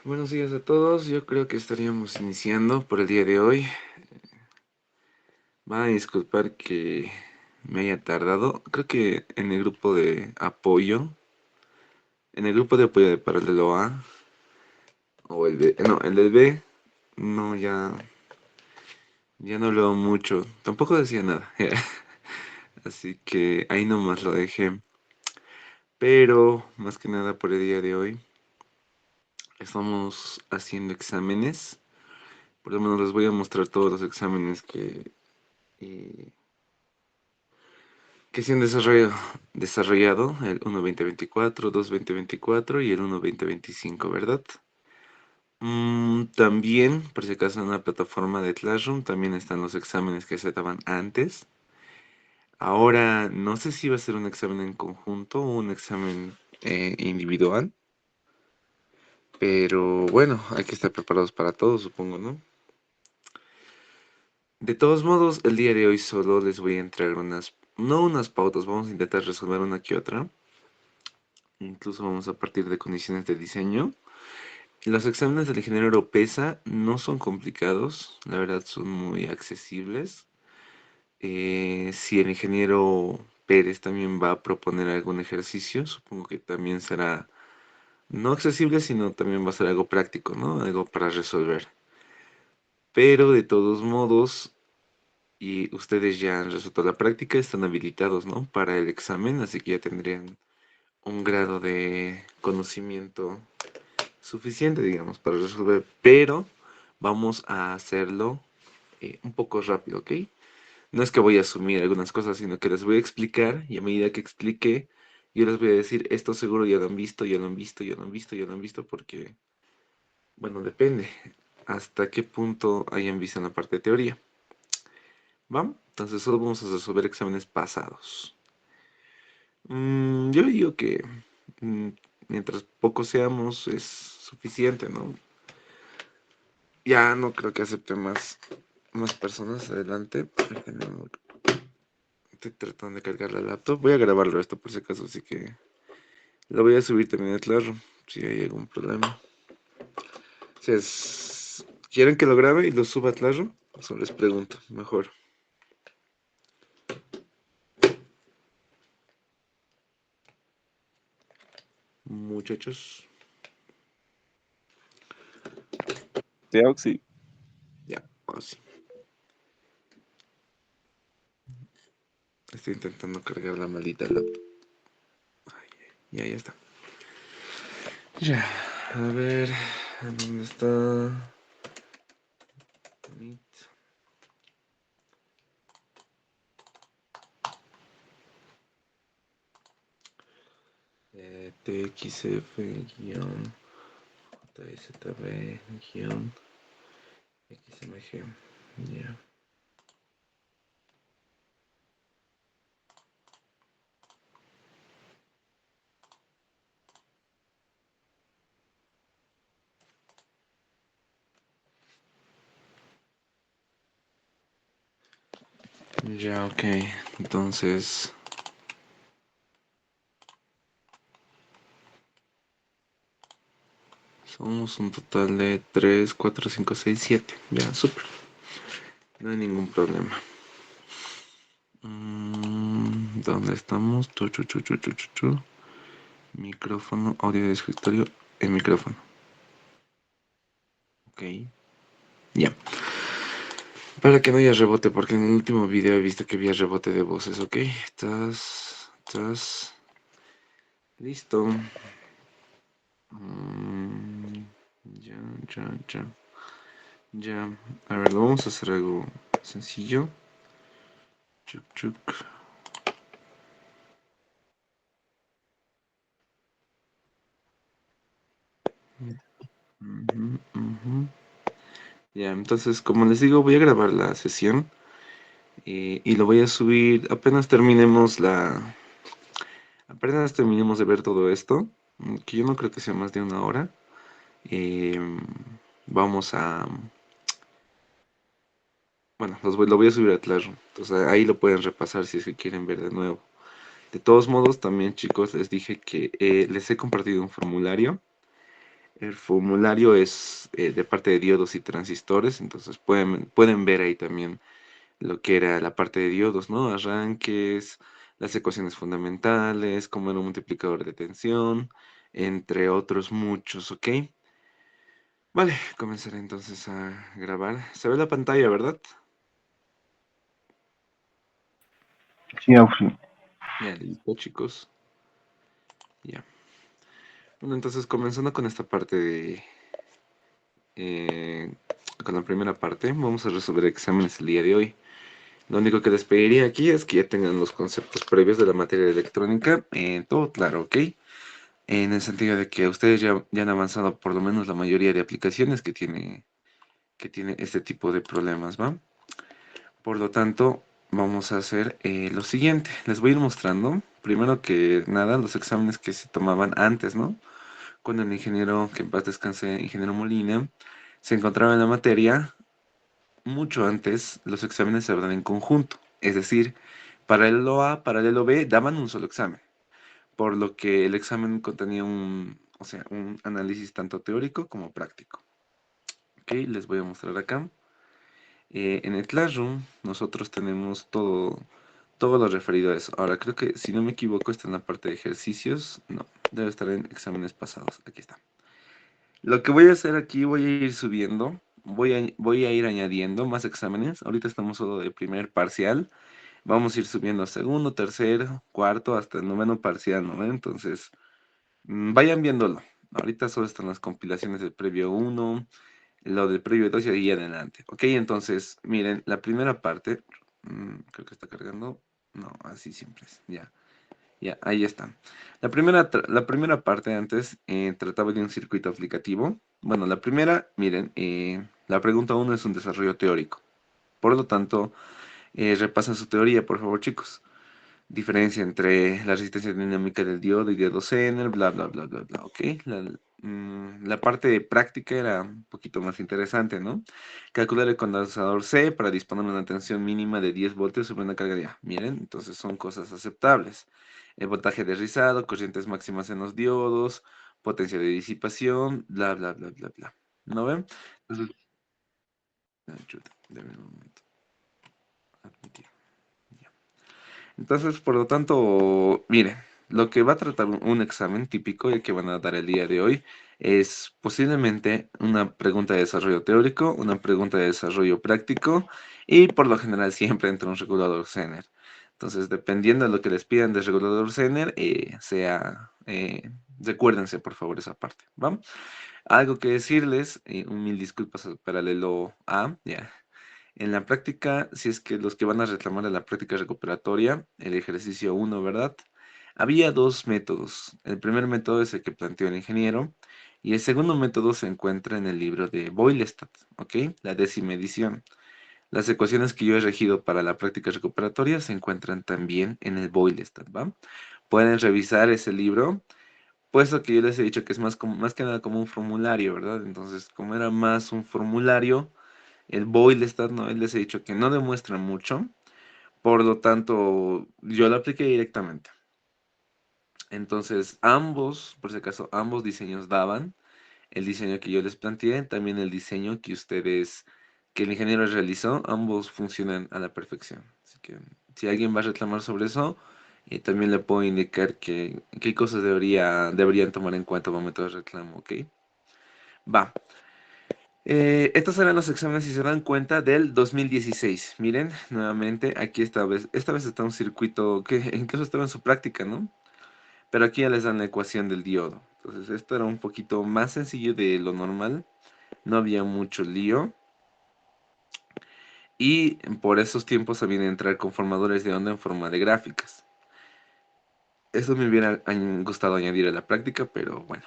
Buenos días a todos. Yo creo que estaríamos iniciando por el día de hoy. Van a disculpar que me haya tardado. Creo que en el grupo de apoyo de paralelo A, o el B, no, el del B, no, ya no leo mucho. Tampoco decía nada. Así que ahí nomás lo dejé. Pero, más que nada por el día de hoy, estamos haciendo exámenes. Por lo menos les voy a mostrar todos los exámenes eh, que se han desarrollado el 1-2024, 2-2024 y el 1-2025, ¿verdad? También, por si acaso, en la plataforma de Classroom también están los exámenes que se daban antes. Ahora, no sé si va a ser un examen en conjunto o un examen individual, pero bueno, hay que estar preparados para todo, supongo, ¿no? De todos modos, el día de hoy solo les voy a entregar no unas pautas, vamos a intentar resolver una que otra. Incluso vamos a partir de condiciones de diseño. Los exámenes del ingeniero PESA no son complicados, la verdad son muy accesibles. Si el ingeniero Pérez también va a proponer algún ejercicio, supongo que también será no accesible, sino también va a ser algo práctico, ¿no? Algo para resolver. Pero de todos modos, y ustedes ya han resuelto la práctica, están habilitados, ¿no? Para el examen, así que ya tendrían un grado de conocimiento suficiente, digamos, para resolver, pero vamos a hacerlo un poco rápido, ¿ok? No es que voy a asumir algunas cosas, sino que les voy a explicar y a medida que explique, yo les voy a decir, esto seguro ya lo han visto, ya lo han visto, ya lo han visto, ya lo han visto, porque, bueno, depende hasta qué punto hayan visto en la parte de teoría. ¿Vamos? Entonces solo vamos a resolver exámenes pasados. Yo digo que mm, mientras pocos seamos es suficiente, ¿no? Ya no creo que acepte más personas. Adelante. Estoy tratando de cargar la laptop. Voy a grabarlo esto por si acaso, así que lo voy a subir también a Claro, si hay algún problema. Si ¿quieren que lo grabe y lo suba a Claro? Eso les pregunto, mejor. Muchachos, Sí, Oxy. ya, ahora sí. Estoy intentando cargar la maldita laptop. Ya está. Ya, a ver, ¿dónde está? Meet. TXF-JSTB-XMG. Ya. Ya, ok. Entonces, somos un total de 3 4 5 6 7. Ya, súper. No hay ningún problema. ¿Dónde estamos? Micrófono, audio de escritorio, el micrófono. Ok. Ya. Para que no haya rebote, porque en el último video he visto que había rebote de voces, ¿ok? Estás listo. Mm, ya, ya, ya. Ya. A ver, vamos a hacer algo sencillo. Chuc, chuc. Ujú, ujú. Ya, entonces, como les digo, voy a grabar la sesión y lo voy a subir apenas terminemos de ver todo esto, que yo no creo que sea más de una hora. eh, vamos a, bueno, lo voy a subir a Classroom, entonces ahí lo pueden repasar si es que quieren ver de nuevo. De todos modos, también chicos, les dije que les he compartido un formulario. El formulario es de parte de diodos y transistores, entonces pueden ver ahí también lo que era la parte de diodos, ¿no? Arranques, las ecuaciones fundamentales, cómo era un multiplicador de tensión, entre otros muchos, ¿ok? Vale, comenzaré entonces a grabar. Se ve la pantalla, ¿verdad? Sí, Auxi. Ya, listo, chicos. Ya. Bueno, entonces comenzando con esta parte de... eh, con la primera parte, vamos a resolver exámenes el día de hoy. Lo único que les pediría aquí es que ya tengan los conceptos previos de la materia de electrónica, todo claro, ¿ok? En el sentido de que ustedes ya han avanzado por lo menos la mayoría de aplicaciones que tiene este tipo de problemas, ¿va? Por lo tanto, vamos a hacer lo siguiente. Les voy a ir mostrando, primero que nada, los exámenes que se tomaban antes, ¿no? Cuando el ingeniero, que en paz descanse, ingeniero Molina, se encontraba en la materia, mucho antes los exámenes se daban en conjunto. Es decir, paralelo A, paralelo B, daban un solo examen. Por lo que el examen contenía un análisis tanto teórico como práctico. Ok, les voy a mostrar acá. En el Classroom nosotros tenemos todo lo referido a eso. Ahora, creo que si no me equivoco está en la parte de ejercicios. No, debe estar en exámenes pasados. Aquí está. Lo que voy a hacer aquí, voy a ir subiendo. Voy a ir añadiendo más exámenes. Ahorita estamos solo de primer parcial. Vamos a ir subiendo a segundo, tercero, cuarto, hasta el noveno parcial, ¿no? Entonces, vayan viéndolo. Ahorita solo están las compilaciones del previo uno, lo del previo 2 y ahí adelante. Ok, entonces, miren, la primera parte, creo que está cargando. No, así siempre es. Ya, ya, ahí está. La primera parte antes trataba de un circuito aplicativo. Bueno, la primera, miren, la pregunta uno es un desarrollo teórico. Por lo tanto, repasen su teoría, por favor, chicos. Diferencia entre la resistencia dinámica del diodo y diodo Zener, bla, bla, bla, bla, bla, ¿ok? La parte de práctica era un poquito más interesante, ¿no? Calcular el condensador C para disponer de una tensión mínima de 10 voltios sobre una carga de A. Miren, entonces son cosas aceptables. El voltaje de rizado, corrientes máximas en los diodos, potencia de disipación, bla, bla, bla, bla, bla. ¿No ven? Entonces, chuta, denme un momento. Admitir. Entonces, por lo tanto, miren, lo que va a tratar un examen típico y que van a dar el día de hoy es posiblemente una pregunta de desarrollo teórico, una pregunta de desarrollo práctico y por lo general siempre entre un regulador Zener. Entonces, dependiendo de lo que les pidan del regulador Zener, recuérdense por favor esa parte, ¿va? Algo que decirles, un mil disculpas al paralelo A, ya. En la práctica, si es que los que van a reclamar de la práctica recuperatoria, el ejercicio uno, ¿verdad? Había dos métodos. El primer método es el que planteó el ingeniero y el segundo método se encuentra en el libro de Boylestad, ¿ok? La 10ª edición. Las ecuaciones que yo he regido para la práctica recuperatoria se encuentran también en el Boylestad, ¿va? Pueden revisar ese libro, puesto que yo les he dicho que es más que nada como un formulario, ¿verdad? Entonces, como era más un formulario, el Boylestad, ¿no? Él les he dicho que no demuestra mucho, por lo tanto, yo lo apliqué directamente. Entonces, ambos, por si acaso, ambos diseños daban. El diseño que yo les planteé, también el diseño que el ingeniero realizó, ambos funcionan a la perfección. Así que, si alguien va a reclamar sobre eso, también le puedo indicar qué cosas deberían tomar en cuenta al momento de reclamo, ¿ok? Va. Estos eran los exámenes, si se dan cuenta, del 2016. Miren, nuevamente, aquí esta vez está un circuito que incluso estaba en su práctica, ¿no? Pero aquí ya les dan la ecuación del diodo. Entonces, esto era un poquito más sencillo de lo normal. No había mucho lío. Y por esos tiempos sabían entrar conformadores de onda en forma de gráficas. Eso me hubiera gustado añadir a la práctica, pero bueno.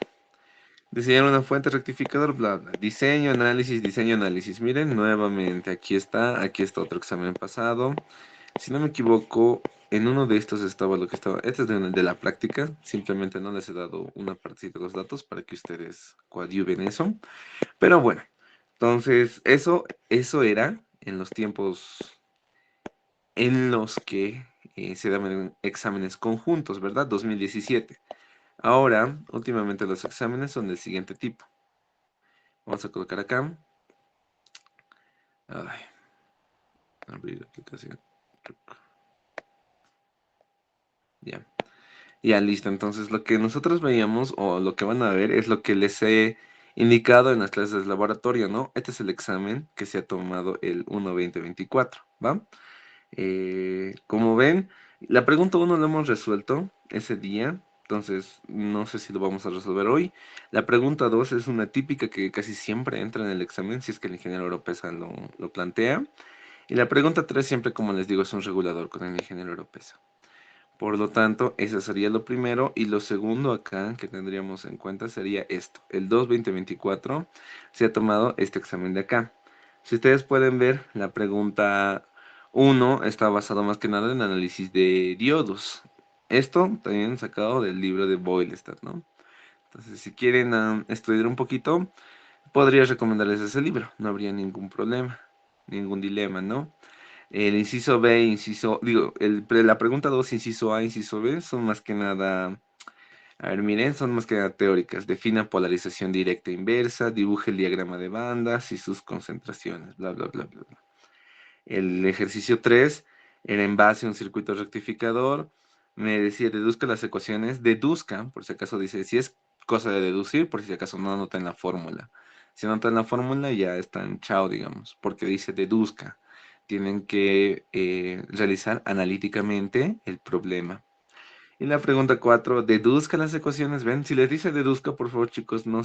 Diseñar una fuente rectificador, bla, bla. Diseño, análisis, diseño, análisis. Miren, nuevamente, aquí está otro examen pasado. Si no me equivoco, en uno de estos estaba lo que estaba. Este es de la práctica. Simplemente no les he dado una partida de los datos para que ustedes coadyuven eso. Pero bueno, entonces, eso era en los tiempos en los que se daban exámenes conjuntos, ¿verdad? 2017. Ahora, últimamente los exámenes son del siguiente tipo. Vamos a colocar acá. Ay, abrir aplicación. Ya. Ya, listo. Entonces, lo que nosotros veíamos o lo que van a ver es lo que les he indicado en las clases de laboratorio, ¿no? Este es el examen que se ha tomado el 1-20-24, ¿va? Como ven, la pregunta uno lo hemos resuelto ese día, entonces no sé si lo vamos a resolver hoy. La pregunta 2 es una típica que casi siempre entra en el examen, si es que el ingeniero Oropesa lo plantea. Y la pregunta 3 siempre, como les digo, es un regulador con el ingeniero Oropesa. Por lo tanto, eso sería lo primero. Y lo segundo acá que tendríamos en cuenta sería esto. El 2-20-24 se ha tomado este examen de acá. Si ustedes pueden ver, la pregunta uno está basado más que nada en análisis de diodos. Esto también sacado del libro de Boylestad, ¿no? Entonces, si quieren estudiar un poquito, podría recomendarles ese libro. No habría ningún problema, ningún dilema, ¿no? El inciso B, la pregunta 2 inciso A, inciso B, son más que nada, a ver, miren, son más que nada teóricas. Defina polarización directa e inversa, dibuje el diagrama de bandas y sus concentraciones, bla, bla, bla, bla, bla. El ejercicio 3 era en base a un circuito rectificador. Me decía, deduzca las ecuaciones. Deduzca, por si acaso dice, si es cosa de deducir, por si acaso no anota en la fórmula. Si anota en la fórmula, ya están chao, digamos, porque dice deduzca. Tienen que realizar analíticamente el problema. Y la pregunta 4 deduzca las ecuaciones. Ven, si les dice deduzca, por favor, chicos, no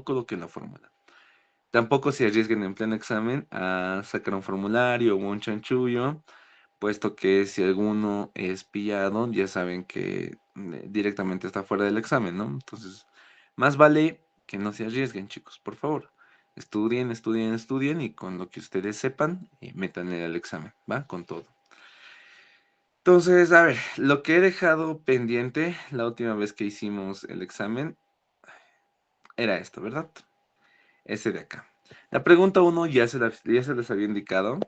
coloquen la fórmula. Tampoco se arriesguen en pleno examen a sacar un formulario o un chanchullo, puesto que si alguno es pillado, ya saben que directamente está fuera del examen, ¿no? Entonces, más vale que no se arriesguen, chicos, por favor. Estudien, estudien, estudien y con lo que ustedes sepan, métanle al examen, ¿va? Con todo. Entonces, a ver, lo que he dejado pendiente la última vez que hicimos el examen era esto, ¿verdad? Ese de acá. La pregunta uno ya se les había indicado.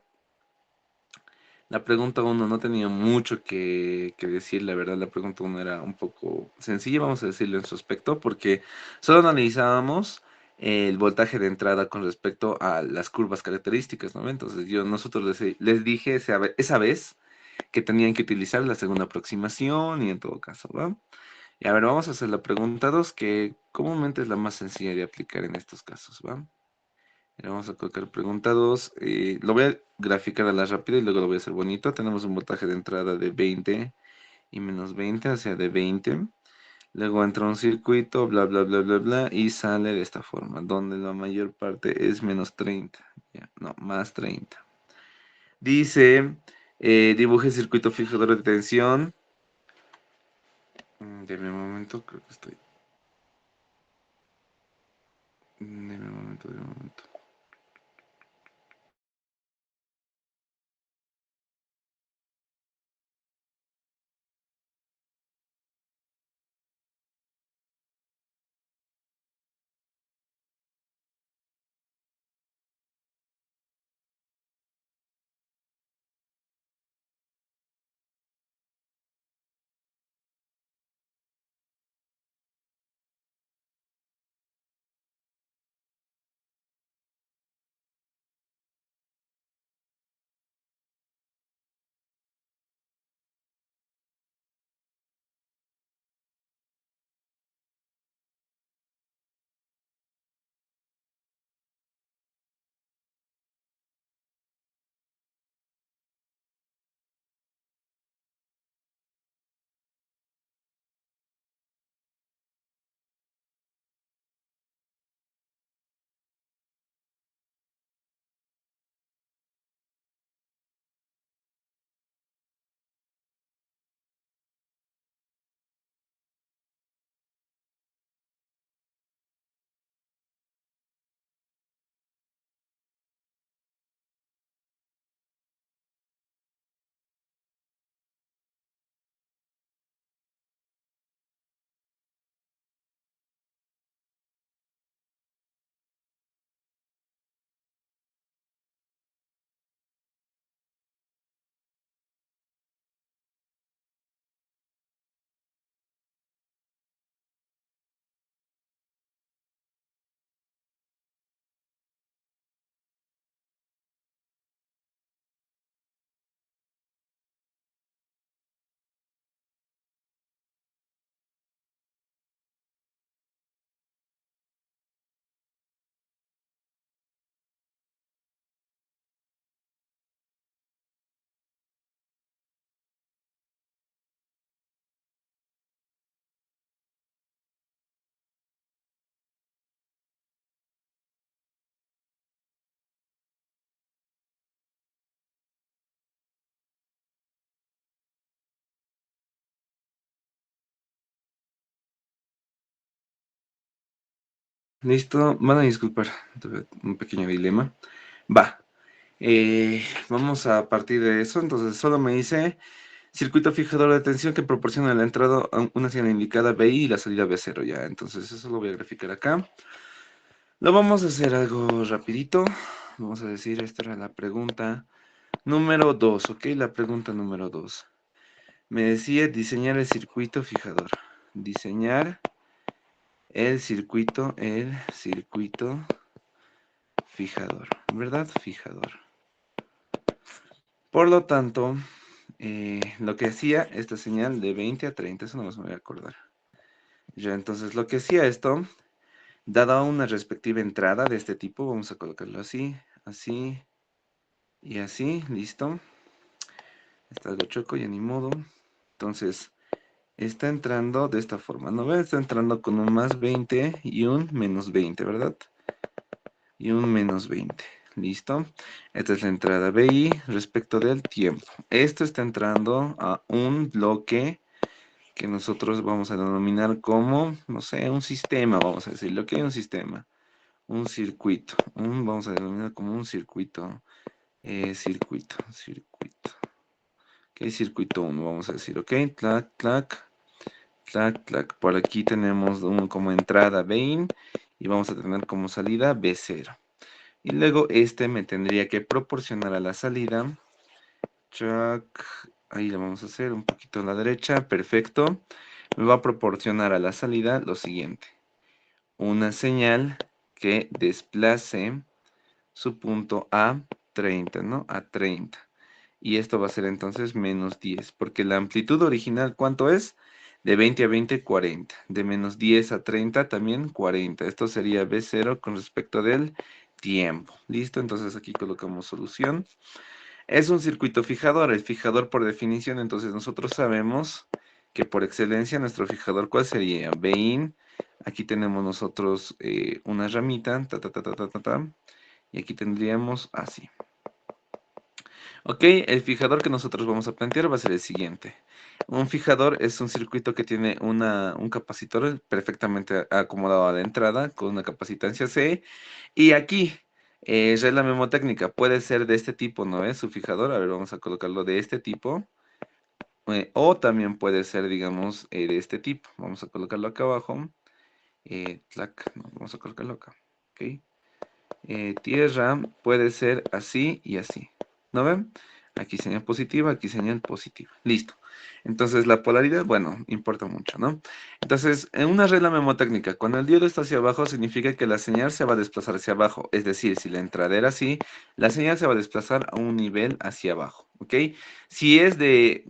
La pregunta uno no tenía mucho que decir, la verdad. La pregunta uno era un poco sencilla, vamos a decirlo en su aspecto, porque solo analizábamos el voltaje de entrada con respecto a las curvas características, ¿no? Entonces nosotros les dije esa vez que tenían que utilizar la segunda aproximación y en todo caso, ¿va? Y a ver, vamos a hacer la pregunta 2 que comúnmente es la más sencilla de aplicar en estos casos, ¿va? Vamos a colocar pregunta 2. Lo voy a graficar a la rápida y luego lo voy a hacer bonito. Tenemos un voltaje de entrada de 20 y menos 20, o sea, de 20. Luego entra un circuito, bla, bla, bla, bla, bla, y sale de esta forma, donde la mayor parte es menos 30. Ya, no, más 30. Dice, dibuje circuito fijador de tensión. Deme un momento, creo que estoy. Deme un momento, deme un momento. Listo, van a disculpar, tuve un pequeño dilema. Va, vamos a partir de eso. Entonces, solo me dice circuito fijador de tensión que proporciona la entrada a una señal indicada BI y la salida B0. Ya, entonces eso lo voy a graficar acá. Lo vamos a hacer algo rapidito. Vamos a decir, esta era la pregunta número 2, ¿ok? La pregunta número 2. Me decía diseñar el circuito fijador. Diseñar el circuito fijador, ¿verdad? Fijador. Por lo tanto, lo que hacía esta señal de 20 a 30, eso no me voy a acordar. Ya, entonces lo que hacía esto, dada una respectiva entrada de este tipo, vamos a colocarlo así, así y así, listo. Está algo choco, ya ni modo. Entonces, está entrando de esta forma, ¿no ven? Está entrando con un más 20 y un menos 20, ¿verdad? Y un menos 20. ¿Listo? Esta es la entrada BI respecto del tiempo. Esto está entrando a un bloque que nosotros vamos a denominar como, no sé, un sistema, vamos a decirlo, que un sistema, un circuito, vamos a denominar como un circuito, circuito. Ok, circuito 1, vamos a decir, ok, clac, clac, clac, clac. Por aquí tenemos como entrada BIN y vamos a tener como salida B0. Y luego este me tendría que proporcionar a la salida. Chuck, ahí le vamos a hacer un poquito a la derecha. Perfecto. Me va a proporcionar a la salida lo siguiente. Una señal que desplace su punto a 30, ¿no? A 30. Y esto va a ser entonces menos 10. Porque la amplitud original, ¿cuánto es? De 20 a 20, 40. De menos 10 a 30 también 40. Esto sería B0 con respecto del tiempo. ¿Listo? Entonces aquí colocamos solución. Es un circuito fijador. El fijador por definición, entonces nosotros sabemos que por excelencia nuestro fijador, ¿cuál sería? Bin. Aquí tenemos nosotros una ramita. Ta, ta, ta, ta, ta, ta, ta, y aquí tendríamos así. Ok, el fijador que nosotros vamos a plantear va a ser el siguiente. Un fijador es un circuito que tiene un capacitor perfectamente acomodado a la entrada con una capacitancia C. Y aquí, regla memotécnica, puede ser de este tipo, ¿no es? Su fijador, a ver, vamos a colocarlo de este tipo. O también puede ser, digamos, de este tipo. Vamos a colocarlo acá abajo. Tlac, no, vamos a colocarlo acá. Ok. Tierra puede ser así y así. ¿No ven? Aquí señal positiva, aquí señal positiva. Listo. Entonces la polaridad, bueno, importa mucho, ¿no? Entonces, en una regla memotécnica, cuando el diodo está hacia abajo, significa que la señal se va a desplazar hacia abajo. Es decir, si la entrada era así, la señal se va a desplazar a un nivel hacia abajo, ¿ok? Si es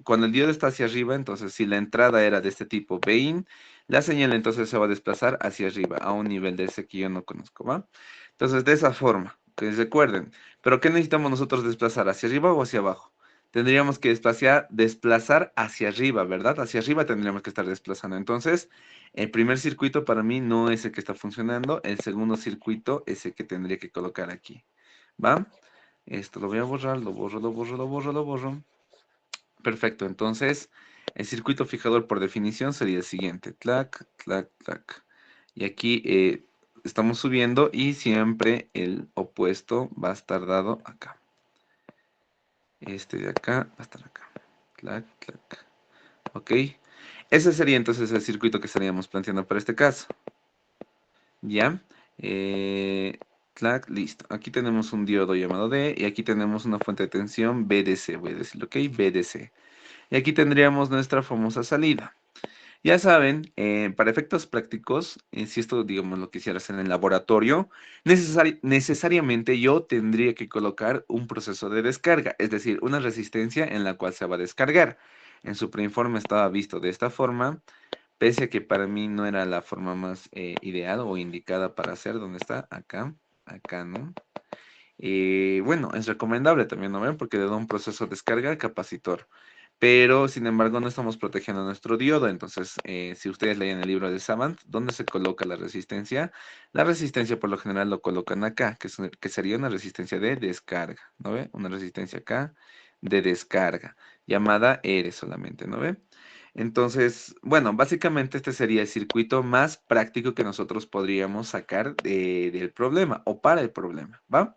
cuando el diodo está hacia arriba, entonces si la entrada era de este tipo, Bin, la señal entonces se va a desplazar hacia arriba, a un nivel de ese que yo no conozco, ¿va? Entonces, de esa forma, que recuerden, ¿pero qué necesitamos nosotros desplazar? ¿Hacia arriba o hacia abajo? Tendríamos que desplazar hacia arriba, ¿verdad? Hacia arriba tendríamos que estar desplazando. Entonces, el primer circuito para mí no es el que está funcionando, el segundo circuito es el que tendría que colocar aquí, ¿va? Esto lo voy a borrar, lo borro, lo borro, lo borro, lo borro. Perfecto, entonces, el circuito fijador por definición sería el siguiente, clac, clac, clac. Y aquí estamos subiendo y siempre el opuesto va a estar dado acá. Este de acá va a estar acá. Clac, clac. Ok. Ese sería entonces el circuito que estaríamos planteando para este caso. ¿Ya? Clac, listo. Aquí tenemos un diodo llamado D y aquí tenemos una fuente de tensión BDC. Voy a decirlo, ok, BDC. Y aquí tendríamos nuestra famosa salida. Ya saben, para efectos prácticos, si esto, digamos, lo quisiera hacer en el laboratorio, necesariamente yo tendría que colocar un proceso de descarga, es decir, una resistencia en la cual se va a descargar. En su preinforme estaba visto de esta forma, pese a que para mí no era la forma más ideal o indicada para hacer, ¿dónde está? Acá, acá, ¿no? Bueno, es recomendable también, ¿no ven? Porque le da un proceso de descarga al capacitor. Pero, sin embargo, no estamos protegiendo nuestro diodo. Entonces, si ustedes leen el libro de Savant, ¿dónde se coloca la resistencia? La resistencia, por lo general, lo colocan acá, que sería una resistencia de descarga, ¿no ve? Una resistencia acá de descarga, llamada R solamente, ¿no ve? Entonces, bueno, básicamente este sería el circuito más práctico que nosotros podríamos sacar del problema o para el problema, ¿va?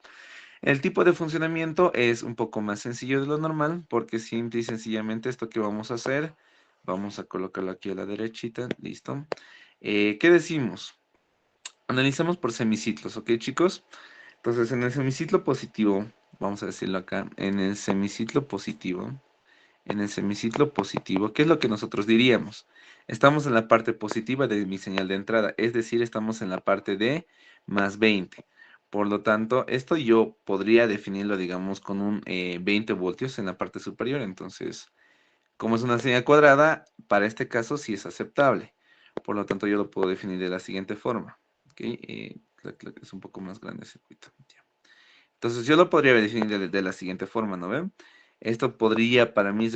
El tipo de funcionamiento es un poco más sencillo de lo normal porque simple y sencillamente esto que vamos a hacer, vamos a colocarlo aquí a la derechita, listo. ¿Qué decimos? Analizamos por semiciclos, ¿ok, chicos? Entonces, en el semiciclo positivo, vamos a decirlo acá, en el semiciclo positivo, ¿qué es lo que nosotros diríamos? Estamos en la parte positiva de mi señal de entrada, es decir, estamos en la parte de más 20. Por lo tanto, esto yo podría definirlo, digamos, con un 20 voltios en la parte superior. Entonces, como es una señal cuadrada, para este caso sí es aceptable. Por lo tanto, yo lo puedo definir de la siguiente forma. ¿Ok? Es un poco más grande el circuito. Ya. Entonces yo lo podría definir de la siguiente forma, ¿no ven? Esto podría para mí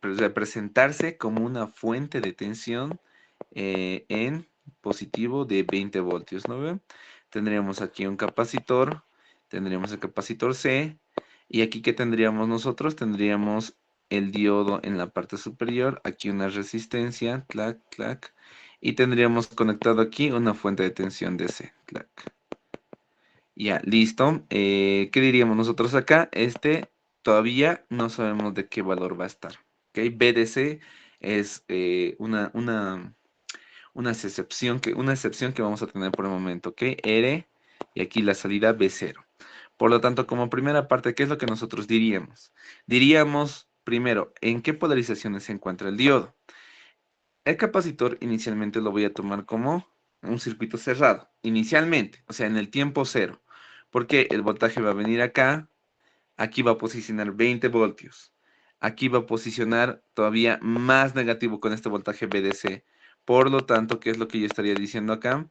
representarse como una fuente de tensión en positivo de 20 voltios, ¿no ven? Tendríamos aquí un capacitor, tendríamos el capacitor C, y aquí ¿qué tendríamos nosotros? Tendríamos el diodo en la parte superior, aquí una resistencia, clac, clac, y tendríamos conectado aquí una fuente de tensión DC, clac. Ya, listo. ¿Qué diríamos nosotros acá? Este todavía no sabemos de qué valor va a estar. ¿Ok? BDC es una excepción que vamos a tener por el momento. ¿Ok? R y aquí la salida B0. Por lo tanto, como primera parte, ¿qué es lo que nosotros diríamos? Diríamos, primero, ¿en qué polarizaciones se encuentra el diodo? El capacitor inicialmente lo voy a tomar como un circuito cerrado, inicialmente, o sea, en el tiempo cero, porque el voltaje va a venir acá, aquí va a posicionar 20 voltios, aquí va a posicionar todavía más negativo con este voltaje BDC. Por lo tanto, ¿qué es lo que yo estaría diciendo acá?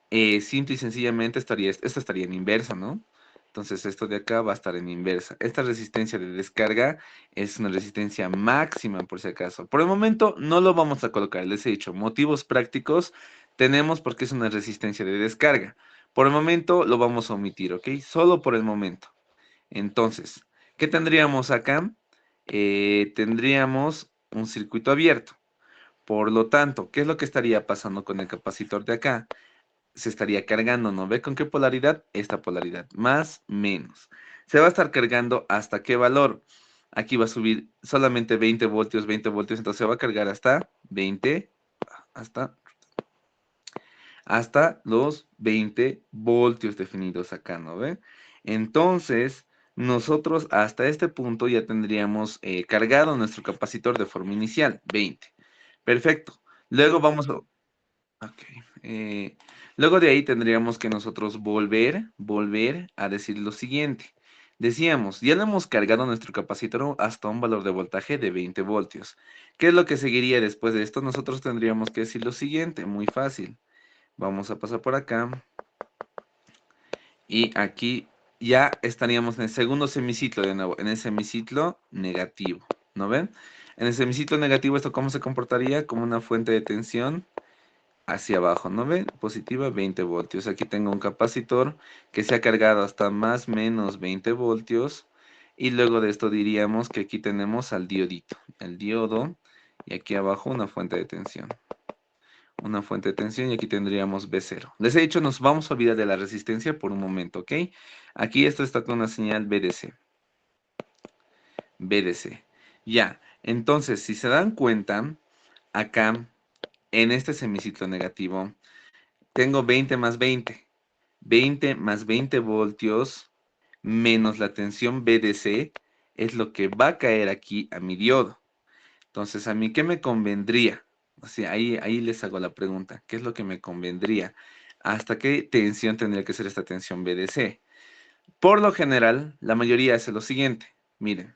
Simple y sencillamente esto estaría en inversa, ¿no? Entonces esto de acá va a estar en inversa. Esta resistencia de descarga es una resistencia máxima por si acaso. Por el momento no lo vamos a colocar, les he dicho, motivos prácticos tenemos porque es una resistencia de descarga. Por el momento lo vamos a omitir, ¿ok? Solo por el momento. Entonces, ¿qué tendríamos acá? Tendríamos un circuito abierto. Por lo tanto, ¿qué es lo que estaría pasando con el capacitor de acá? Se estaría cargando, ¿no ve con qué polaridad? Esta polaridad, más, menos. Se va a estar cargando hasta qué valor. Aquí va a subir solamente 20 voltios, entonces se va a cargar hasta 20, hasta, hasta los 20 voltios definidos acá, ¿no ve? Entonces, nosotros hasta este punto ya tendríamos cargado nuestro capacitor de forma inicial, 20. Perfecto. Luego vamos a... Ok. eh, Luego de ahí tendríamos que nosotros volver a decir lo siguiente. Decíamos, ya le hemos cargado nuestro capacitor hasta un valor de voltaje de 20 voltios. ¿Qué es lo que seguiría después de esto? Nosotros tendríamos que decir lo siguiente, muy fácil. Vamos a pasar por acá. Y aquí ya estaríamos en el segundo semiciclo de nuevo, en el semiciclo negativo. ¿No ven? En el semiciclo negativo, ¿esto cómo se comportaría? Como una fuente de tensión hacia abajo, ¿no ven? Positiva 20 voltios. Aquí tengo un capacitor que se ha cargado hasta más menos 20 voltios. Y luego de esto diríamos que aquí tenemos al diodito, el diodo, y aquí abajo una fuente de tensión. Una fuente de tensión y aquí tendríamos B0. Les he dicho, nos vamos a olvidar de la resistencia por un momento, ¿ok? Aquí esto está con una señal BDC. BDC. Ya, entonces, si se dan cuenta, acá, en este semiciclo negativo, tengo 20 más 20. 20 más 20 voltios menos la tensión BDC es lo que va a caer aquí a mi diodo. Entonces, ¿a mí qué me convendría? O sea, ahí les hago la pregunta. ¿Qué es lo que me convendría? ¿Hasta qué tensión tendría que ser esta tensión BDC? Por lo general, la mayoría hace lo siguiente. Miren,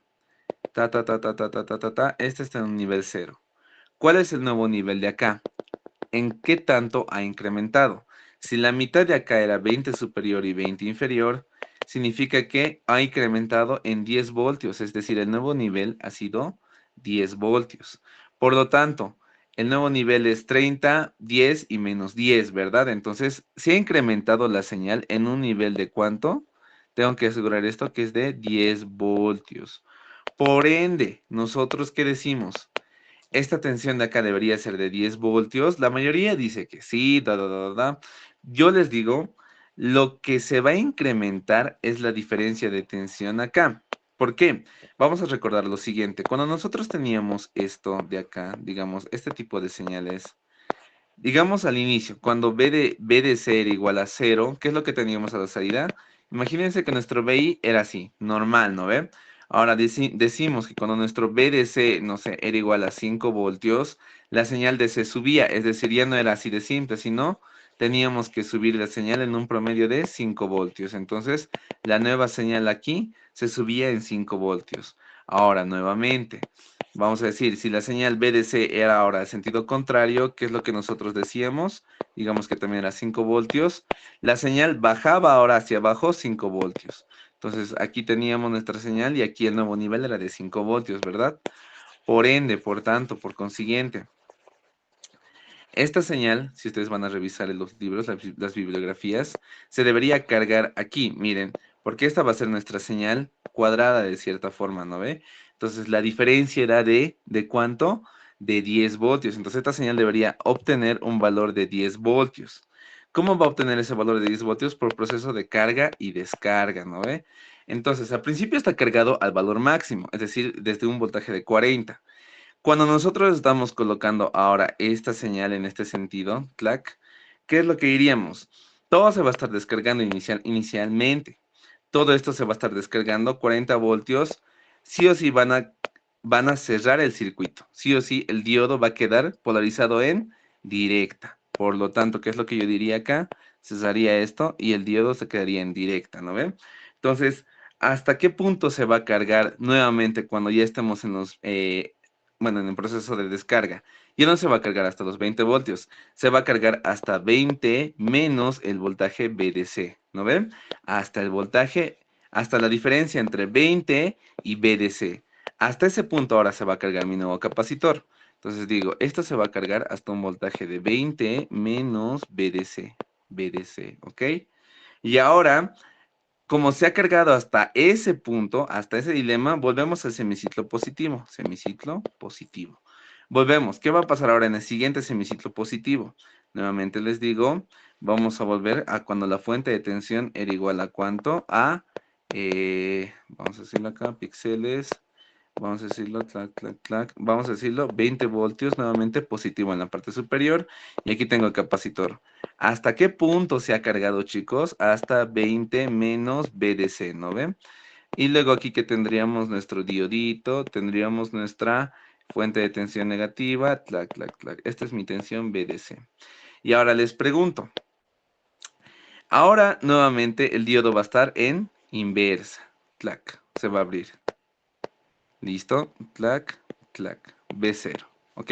este está en un nivel 0. ¿Cuál es el nuevo nivel de acá? ¿En qué tanto ha incrementado? Si la mitad de acá era 20 superior y 20 inferior, significa que ha incrementado en 10 voltios, es decir, el nuevo nivel ha sido 10 voltios. Por lo tanto, el nuevo nivel es 30, 10 y menos 10, ¿verdad? Entonces, si ha incrementado la señal en un nivel de ¿cuánto? Tengo que asegurar esto que es de 10 voltios. Por ende, nosotros, ¿qué decimos? Esta tensión de acá debería ser de 10 voltios. La mayoría dice que sí, da. Yo les digo, lo que se va a incrementar es la diferencia de tensión acá. ¿Por qué? Vamos a recordar lo siguiente. Cuando nosotros teníamos esto de acá, digamos, este tipo de señales, digamos al inicio, cuando B de C era igual a cero, ¿qué es lo que teníamos a la salida? Imagínense que nuestro BI era así, normal, ¿no ve? Ahora decimos que cuando nuestro B de C, no sé, era igual a 5 voltios, la señal de C subía, es decir, ya no era así de simple, sino teníamos que subir la señal en un promedio de 5 voltios. Entonces, la nueva señal aquí se subía en 5 voltios. Ahora, nuevamente, vamos a decir, si la señal BDC era ahora de sentido contrario, ¿qué es lo que nosotros decíamos? Digamos que también era 5 voltios. La señal bajaba ahora hacia abajo 5 voltios. Entonces aquí teníamos nuestra señal y aquí el nuevo nivel era de 5 voltios, ¿verdad? Por ende, por tanto, por consiguiente, esta señal, si ustedes van a revisar en los libros, las bibliografías, se debería cargar aquí, miren, porque esta va a ser nuestra señal cuadrada de cierta forma, ¿no ve? Entonces la diferencia era ¿de cuánto? De 10 voltios. Entonces esta señal debería obtener un valor de 10 voltios. ¿Cómo va a obtener ese valor de 10 voltios? Por proceso de carga y descarga, ¿no ve? Entonces, al principio está cargado al valor máximo, es decir, desde un voltaje de 40. Cuando nosotros estamos colocando ahora esta señal en este sentido, clac, ¿qué es lo que diríamos? Todo se va a estar descargando inicialmente. Todo esto se va a estar descargando 40 voltios. Sí o sí van a cerrar el circuito. Sí o sí el diodo va a quedar polarizado en directa. Por lo tanto, ¿qué es lo que yo diría acá? Cesaría esto y el diodo se quedaría en directa, ¿no ven? Entonces, ¿hasta qué punto se va a cargar nuevamente cuando ya estemos en en el proceso de descarga? Ya no se va a cargar hasta los 20 voltios, se va a cargar hasta 20 menos el voltaje BDC, ¿no ven? Hasta el voltaje, hasta la diferencia entre 20 y BDC. Hasta ese punto ahora se va a cargar mi nuevo capacitor. Entonces digo, esto se va a cargar hasta un voltaje de 20 menos BDC, ¿ok? Y ahora, como se ha cargado hasta ese punto, hasta ese dilema, volvemos al semiciclo positivo. Semiciclo positivo. Volvemos. ¿Qué va a pasar ahora en el siguiente semiciclo positivo? Nuevamente les digo, vamos a volver a cuando la fuente de tensión era igual a cuánto? Vamos a decirlo acá, píxeles. Vamos a decirlo, clac, clac, clac. Vamos a decirlo, 20 voltios, nuevamente positivo en la parte superior. Y aquí tengo el capacitor. ¿Hasta qué punto se ha cargado, chicos? Hasta 20 menos BDC, ¿no ven? Y luego aquí que tendríamos nuestro diodito, tendríamos nuestra fuente de tensión negativa, clac, clac, clac. Esta es mi tensión BDC. Y ahora les pregunto. Ahora, nuevamente, el diodo va a estar en inversa. Clac, se va a abrir. Listo, clac, clac, B0, ¿ok?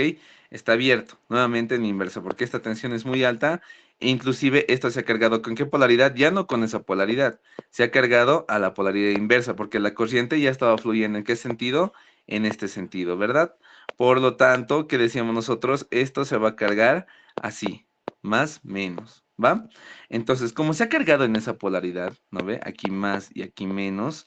Está abierto, nuevamente en inverso, porque esta tensión es muy alta, e inclusive esto se ha cargado, ¿con qué polaridad? Ya no con esa polaridad, se ha cargado a la polaridad inversa, porque la corriente ya estaba fluyendo, ¿en qué sentido? En este sentido, ¿verdad? Por lo tanto, ¿qué decíamos nosotros? Esto se va a cargar así, más, menos, ¿va? Entonces, como se ha cargado en esa polaridad, ¿no ve? Aquí más y aquí menos,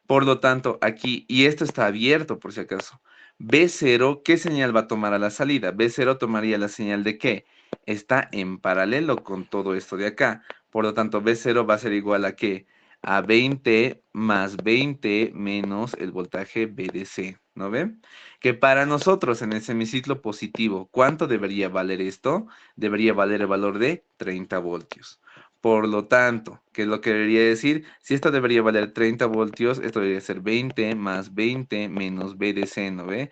por lo tanto, aquí, y esto está abierto por si acaso, B0, ¿qué señal va a tomar a la salida? B0 tomaría la señal de ¿qué? Está en paralelo con todo esto de acá. Por lo tanto, B0 va a ser igual a ¿qué? A 20 más 20 menos el voltaje BDC, ¿no ven? Que para nosotros en el semiciclo positivo, ¿cuánto debería valer esto? Debería valer el valor de 30 voltios. Por lo tanto, ¿qué es lo que debería decir? Si esto debería valer 30 voltios, esto debería ser 20 más 20 menos BDC, ¿no ve?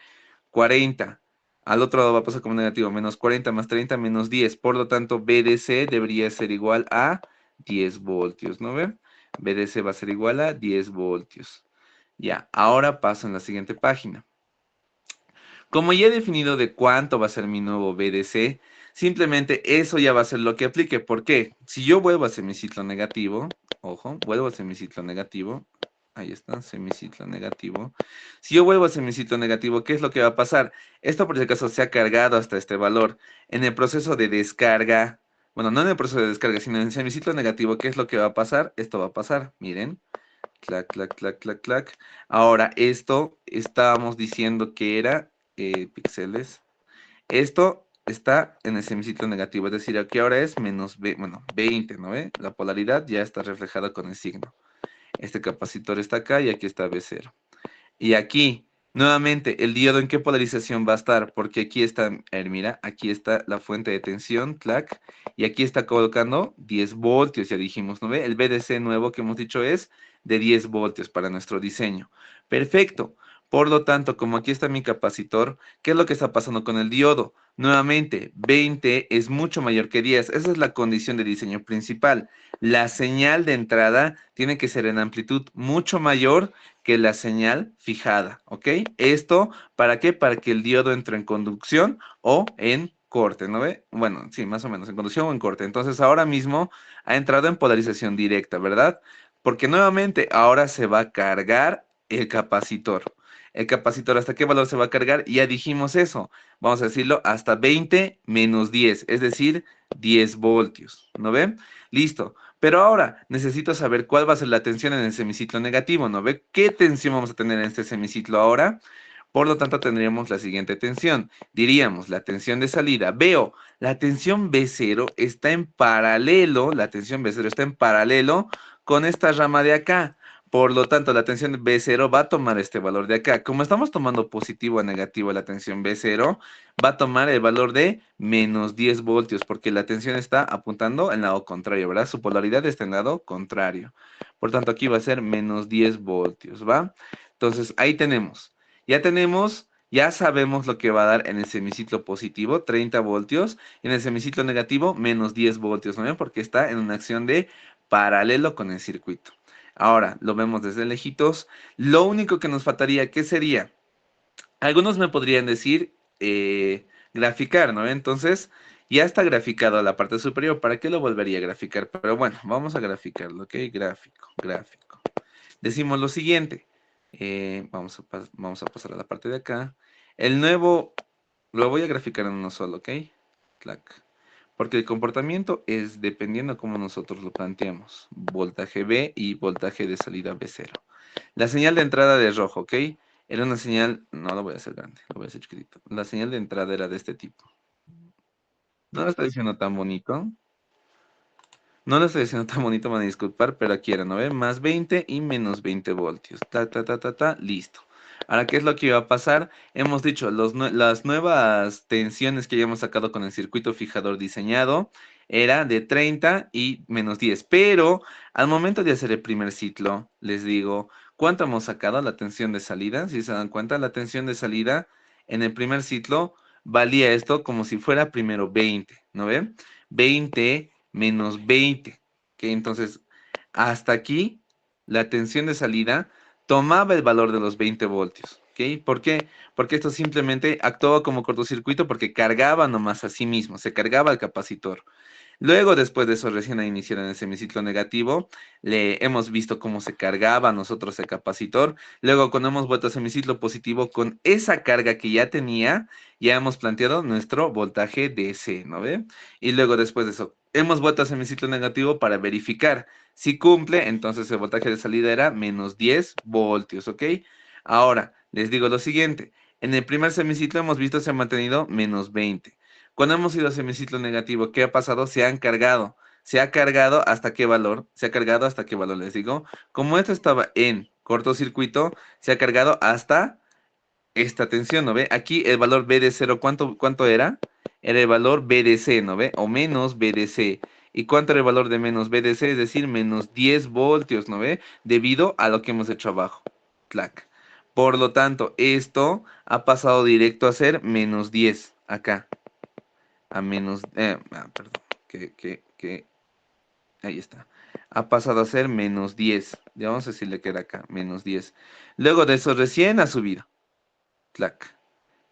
40. Al otro lado va a pasar como negativo, menos 40 más 30 menos 10. Por lo tanto, BDC debería ser igual a 10 voltios, ¿no ve? BDC va a ser igual a 10 voltios. Ya, ahora paso en la siguiente página. Como ya he definido de cuánto va a ser mi nuevo BDC, simplemente eso ya va a ser lo que aplique. ¿Por qué? Si yo vuelvo a semiciclo negativo, ojo, vuelvo a semiciclo negativo, ahí está, semiciclo negativo. Si yo vuelvo a semiciclo negativo, ¿qué es lo que va a pasar? Esto por si acaso se ha cargado hasta este valor. En el proceso de descarga, bueno, no en el proceso de descarga, sino en el semiciclo negativo, ¿qué es lo que va a pasar? Esto va a pasar, miren. Clac, clac, clac, clac, clac. Ahora, esto estábamos diciendo que era píxeles. Esto está en el semiciclo negativo, es decir, aquí ahora es menos, bueno, 20, ¿no ve? La polaridad ya está reflejada con el signo. Este capacitor está acá y aquí está B0. Y aquí, nuevamente, el diodo en qué polarización va a estar, porque aquí está, mira, aquí está la fuente de tensión, clac, y aquí está colocando 10 voltios, ya dijimos, ¿no ve? El BDC nuevo que hemos dicho es de 10 voltios para nuestro diseño. Perfecto. Por lo tanto, como aquí está mi capacitor, ¿qué es lo que está pasando con el diodo? Nuevamente, 20 es mucho mayor que 10. Esa es la condición de diseño principal. La señal de entrada tiene que ser en amplitud mucho mayor que la señal fijada, ¿ok? Esto, ¿para qué? Para que el diodo entre en conducción o en corte, ¿no ve? Bueno, sí, más o menos, en conducción o en corte. Entonces, ahora mismo ha entrado en polarización directa, ¿verdad? Porque nuevamente ahora se va a cargar el capacitor. El capacitor, ¿hasta qué valor se va a cargar? Ya dijimos eso. Vamos a decirlo hasta 20 menos 10, es decir, 10 voltios, ¿no ven? Listo. Pero ahora necesito saber cuál va a ser la tensión en el semiciclo negativo, ¿no ve? ¿Qué tensión vamos a tener en este semiciclo ahora? Por lo tanto, tendríamos la siguiente tensión. Diríamos la tensión de salida. Veo, la tensión B0 está en paralelo, la tensión B0 está en paralelo con esta rama de acá. Por lo tanto, la tensión B0 va a tomar este valor de acá. Como estamos tomando positivo o negativo la tensión B0, va a tomar el valor de menos 10 voltios, porque la tensión está apuntando en lado contrario, ¿verdad? Su polaridad está en lado contrario. Por tanto, aquí va a ser menos 10 voltios, ¿va? Entonces, ahí tenemos. Ya sabemos lo que va a dar en el semiciclo positivo, 30 voltios, y en el semiciclo negativo, menos 10 voltios, ¿no ven? Porque está en una acción de paralelo con el circuito. Ahora, lo vemos desde lejitos. Lo único que nos faltaría, ¿qué sería? Algunos me podrían decir graficar, ¿no? Entonces, ya está graficado la parte superior. ¿Para qué lo volvería a graficar? Pero bueno, vamos a graficarlo, ¿ok? Gráfico, gráfico. Decimos lo siguiente. Vamos a pasar a la parte de acá. El nuevo, lo voy a graficar en uno solo, ¿ok? Clac. Porque el comportamiento es dependiendo cómo nosotros lo planteamos. Voltaje B y voltaje de salida B0. La señal de entrada de rojo, ¿ok? Era una señal, no lo voy a hacer grande, lo voy a hacer chiquitito. La señal de entrada era de este tipo. No lo estoy diciendo tan bonito. No lo estoy diciendo tan bonito, me van a disculpar, pero aquí era, ¿no ve? Más 20 y menos 20 voltios. Ta, ta, ta, ta, ta, listo. Ahora, ¿qué es lo que iba a pasar? Hemos dicho, las nuevas tensiones que habíamos sacado con el circuito fijador diseñado era de 30 y menos 10. Pero al momento de hacer el primer ciclo, les digo, ¿cuánto hemos sacado la tensión de salida? Si se dan cuenta, la tensión de salida en el primer ciclo valía esto como si fuera primero 20, ¿no ven? 20 menos 20. ¿Ok? Entonces, hasta aquí, la tensión de salida tomaba el valor de los 20 voltios. ¿Ok? ¿Por qué? Porque esto simplemente actuaba como cortocircuito porque cargaba nomás a sí mismo, se cargaba el capacitor. Luego, después de eso, recién a iniciar en el semiciclo negativo, le hemos visto cómo se cargaba a nosotros el capacitor. Luego, cuando hemos vuelto a semiciclo positivo, con esa carga que ya tenía, ya hemos planteado nuestro voltaje DC, ¿no ve? Y luego, después de eso, hemos vuelto a semiciclo negativo para verificar si cumple. Entonces, el voltaje de salida era menos 10 voltios, ¿ok? Ahora, les digo lo siguiente. En el primer semiciclo hemos visto se ha mantenido menos 20. Cuando hemos ido a semiciclo negativo, ¿qué ha pasado? Se han cargado. ¿Se ha cargado hasta qué valor? Se ha cargado hasta qué valor, les digo. Como esto estaba en cortocircuito, se ha cargado hasta esta tensión, ¿no ve? Aquí el valor B de 0, ¿cuánto era? Era el valor BDC, ¿no ve? O menos BDC. ¿Y cuánto era el valor de menos BDC? Es decir, menos 10 voltios, ¿no ve? Debido a lo que hemos hecho abajo. Clac. Por lo tanto, esto ha pasado directo a ser menos 10 acá a menos, perdón, que, ahí está. Ha pasado a ser menos 10. Ya vamos a decirle que era acá, menos 10. Luego de eso recién ha subido. Clac.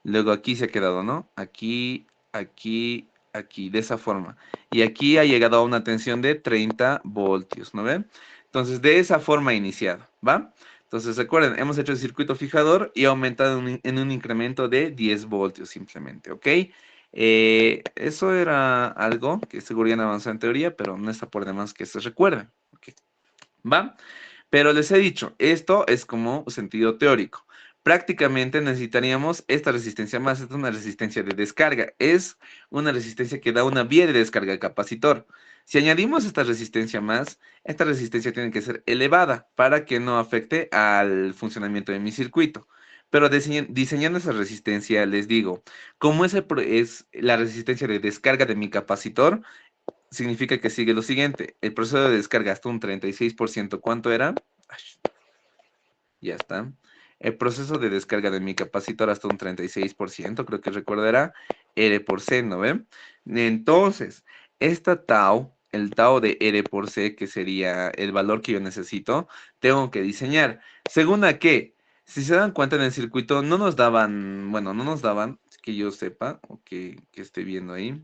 Luego aquí se ha quedado, ¿no? Aquí, aquí, aquí, de esa forma. Y aquí ha llegado a una tensión de 30 voltios, ¿no ven? Entonces, de esa forma ha iniciado, ¿va? Entonces, recuerden, hemos hecho el circuito fijador y ha aumentado en un incremento de 10 voltios simplemente, ¿ok? Eso era algo que seguro ya han avanzado en teoría, pero no está por demás que se recuerden, ¿ok? ¿Va? Pero les he dicho, esto es como sentido teórico. Prácticamente necesitaríamos esta resistencia más, esta es una resistencia de descarga, es una resistencia que da una vía de descarga al capacitor. Si añadimos esta resistencia más, esta resistencia tiene que ser elevada para que no afecte al funcionamiento de mi circuito. Pero diseñando esa resistencia, les digo, como es la resistencia de descarga de mi capacitor, significa que sigue lo siguiente. El proceso de descarga hasta un 36%, ¿cuánto era? Ay, ya está. El proceso de descarga de mi capacitor hasta un 36%, creo que recordará, R por C, ¿no ven? Entonces, esta tau, el tau de R por C, que sería el valor que yo necesito, tengo que diseñar. Según a qué, si se dan cuenta en el circuito, no nos daban, bueno, no nos daban, que yo sepa, o que esté viendo ahí.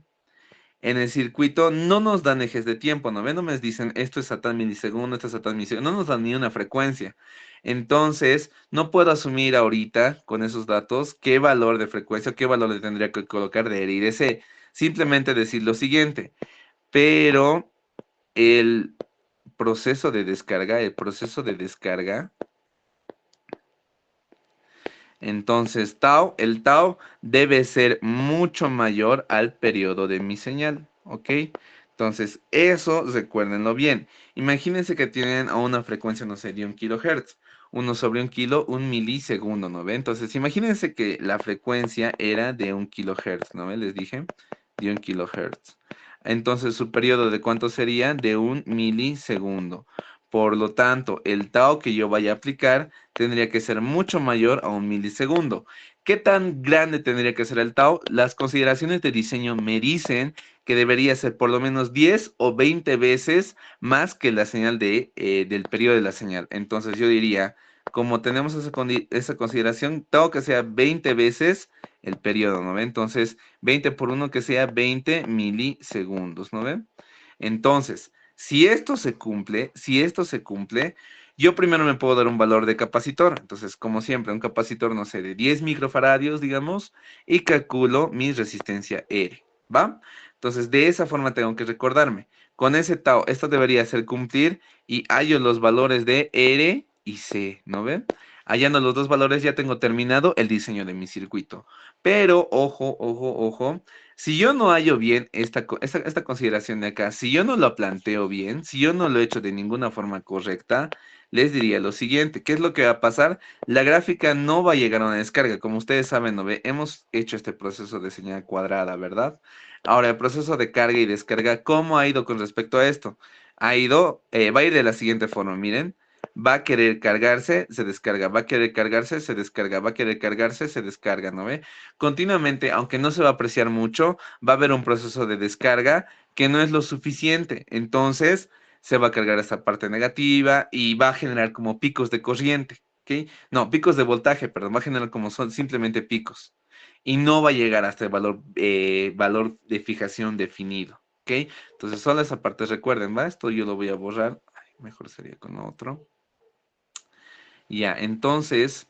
En el circuito no nos dan ejes de tiempo, ¿no ven? No me dicen esto es a tal milisegundo, esto es a tal milisegundo, no nos dan ni una frecuencia. Entonces, no puedo asumir ahorita con esos datos qué valor de frecuencia, qué valor le tendría que colocar de R y de C. Simplemente decir lo siguiente, pero el el proceso de descarga, entonces el tau debe ser mucho mayor al periodo de mi señal, ¿ok? Entonces, eso recuérdenlo bien. Imagínense que tienen a una frecuencia, no sé, de 1 kHz. 1/1 kilo, 1 milisegundo, ¿no ve? Entonces, imagínense que la frecuencia era de 1 kHz, ¿no ve? Les dije, de 1 kHz. Entonces, su periodo de cuánto sería? De 1 milisegundo. Por lo tanto, el tau que yo vaya a aplicar tendría que ser mucho mayor a 1 milisegundo. ¿Qué tan grande tendría que ser el tau? Las consideraciones de diseño me dicen que debería ser por lo menos 10 o 20 veces más que la señal del periodo de la señal. Entonces yo diría, como tenemos esa consideración, tau que sea 20 veces el periodo, ¿no ve? Entonces, 20 por 1 que sea 20 milisegundos, ¿no ve? Entonces, si esto se cumple, yo primero me puedo dar un valor de capacitor. Entonces, como siempre, un capacitor, no sé, de 10 microfaradios, digamos, y calculo mi resistencia R, ¿va? Entonces, de esa forma tengo que recordarme. Con ese tau, esto debería ser cumplir y hallo los valores de R y C, ¿no ven? Hallando los dos valores ya tengo terminado el diseño de mi circuito. Pero, ojo, ojo, ojo, si yo no hallo bien esta consideración de acá, si yo no lo planteo bien, si yo no lo he hecho de ninguna forma correcta, les diría lo siguiente, ¿qué es lo que va a pasar? La gráfica no va a llegar a una descarga, como ustedes saben, ¿no ve? Hemos hecho este proceso de señal cuadrada, ¿verdad? Ahora, el proceso de carga y descarga, ¿cómo ha ido con respecto a esto? Va a ir de la siguiente forma, miren, va a querer cargarse, se descarga, va a querer cargarse, se descarga, va a querer cargarse, se descarga, ¿no ve? Continuamente, aunque no se va a apreciar mucho, va a haber un proceso de descarga que no es lo suficiente. Entonces, se va a cargar esta parte negativa y va a generar como picos de corriente, ¿ok? No, picos de voltaje, perdón, va a generar como son simplemente picos. Y no va a llegar hasta el valor de fijación definido, ¿ok? Entonces, solo esa parte recuerden, ¿va? Esto yo lo voy a borrar. Ay, mejor sería con otro. Ya, entonces,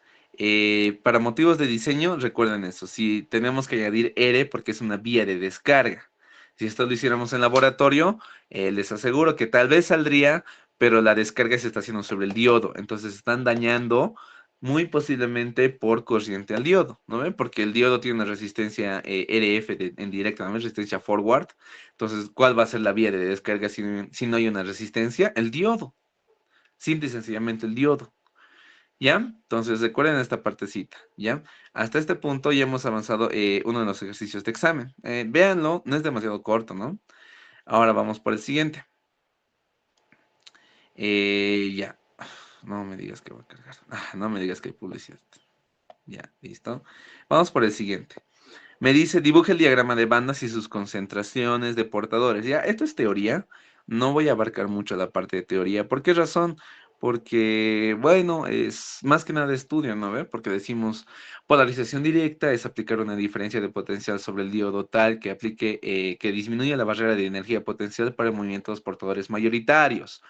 para motivos de diseño, recuerden eso. Si tenemos que añadir R porque es una vía de descarga. Si esto lo hiciéramos en laboratorio, les aseguro que tal vez saldría, pero la descarga se está haciendo sobre el diodo. Entonces están dañando muy posiblemente por corriente al diodo, ¿no ven? Porque el diodo tiene una resistencia RF en directa, ¿no ven? Resistencia forward. Entonces, ¿cuál va a ser la vía de descarga si no hay una resistencia? El diodo. Simple y sencillamente el diodo. ¿Ya? Entonces recuerden esta partecita, ¿ya? Hasta este punto ya hemos avanzado uno de los ejercicios de examen. Véanlo, no es demasiado corto, ¿no? Ahora vamos por el siguiente. Ya. No me digas que va a cargar. No me digas que hay publicidad. Ya, listo. Vamos por el siguiente. Me dice, dibuje el diagrama de bandas y sus concentraciones de portadores. Ya, esto es teoría. No voy a abarcar mucho la parte de teoría. ¿Por qué razón? Porque, bueno, es más que nada estudio, ¿no ve? Porque decimos, polarización directa es aplicar una diferencia de potencial sobre el diodo tal que aplique, que disminuya la barrera de energía potencial para movimientos portadores mayoritarios.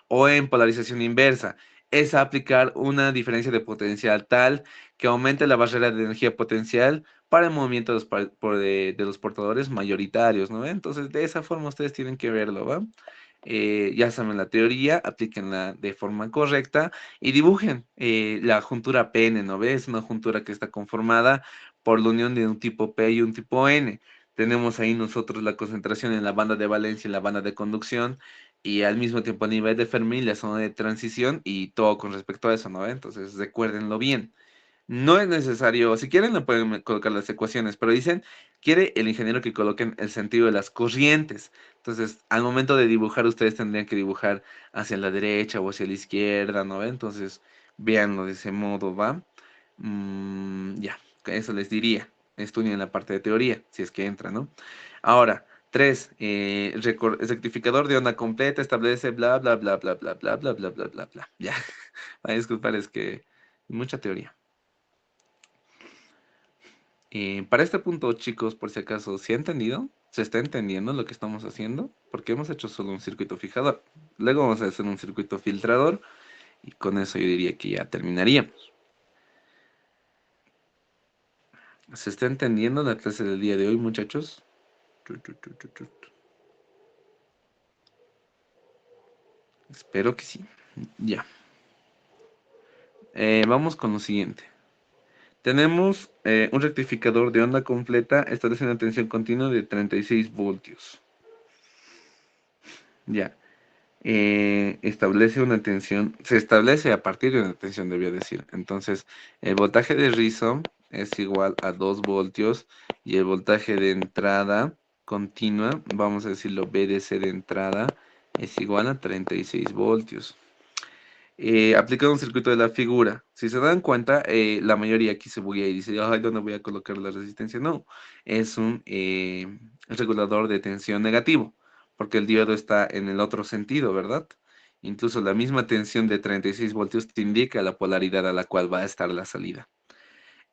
O en polarización inversa, es aplicar una diferencia de potencial tal que aumente la barrera de energía potencial para el movimiento de los portadores mayoritarios, ¿no? Entonces, de esa forma ustedes tienen que verlo, ¿va? Ya saben la teoría, aplíquenla de forma correcta y dibujen la juntura PN, ¿no ves? Una juntura que está conformada por la unión de un tipo P y un tipo N. Tenemos ahí nosotros la concentración en la banda de valencia y la banda de conducción y al mismo tiempo a nivel de Fermi la zona de transición y todo con respecto a eso, ¿no? Entonces recuérdenlo bien. No es necesario, si quieren le pueden colocar las ecuaciones, pero dicen, quiere el ingeniero que coloquen el sentido de las corrientes. Entonces, al momento de dibujar, ustedes tendrían que dibujar hacia la derecha o hacia la izquierda, ¿no? Entonces, véanlo de ese modo, ¿va? Ya, eso les diría. Estudien la parte de teoría, si es que entra, ¿no? Ahora, 3, rectificador de onda completa establece bla, bla, bla, bla, bla, bla, bla, bla, bla, bla, bla. Ya, a disculpar, es que mucha teoría. Para este punto, chicos, por si acaso, ¿se ha entendido? ¿Se está entendiendo lo que estamos haciendo? Porque hemos hecho solo un circuito fijador. Luego vamos a hacer un circuito filtrador y con eso yo diría que ya terminaríamos. ¿Se está entendiendo la clase del día de hoy, muchachos? Espero que sí. Ya. Vamos con lo siguiente. Tenemos un rectificador de onda completa, establece una tensión continua de 36 voltios. Ya. Establece una tensión, se establece a partir de una tensión, debía decir. Entonces, el voltaje de rizo es igual a 2 voltios y el voltaje de entrada continua, vamos a decirlo BDC de entrada, es igual a 36 voltios. Aplicado un circuito de la figura. Si se dan cuenta, la mayoría aquí se buguea y dice, ay, ¿dónde voy a colocar la resistencia? No, es un regulador de tensión negativo, porque el diodo está en el otro sentido, ¿verdad? Incluso la misma tensión de 36 voltios te indica la polaridad a la cual va a estar la salida.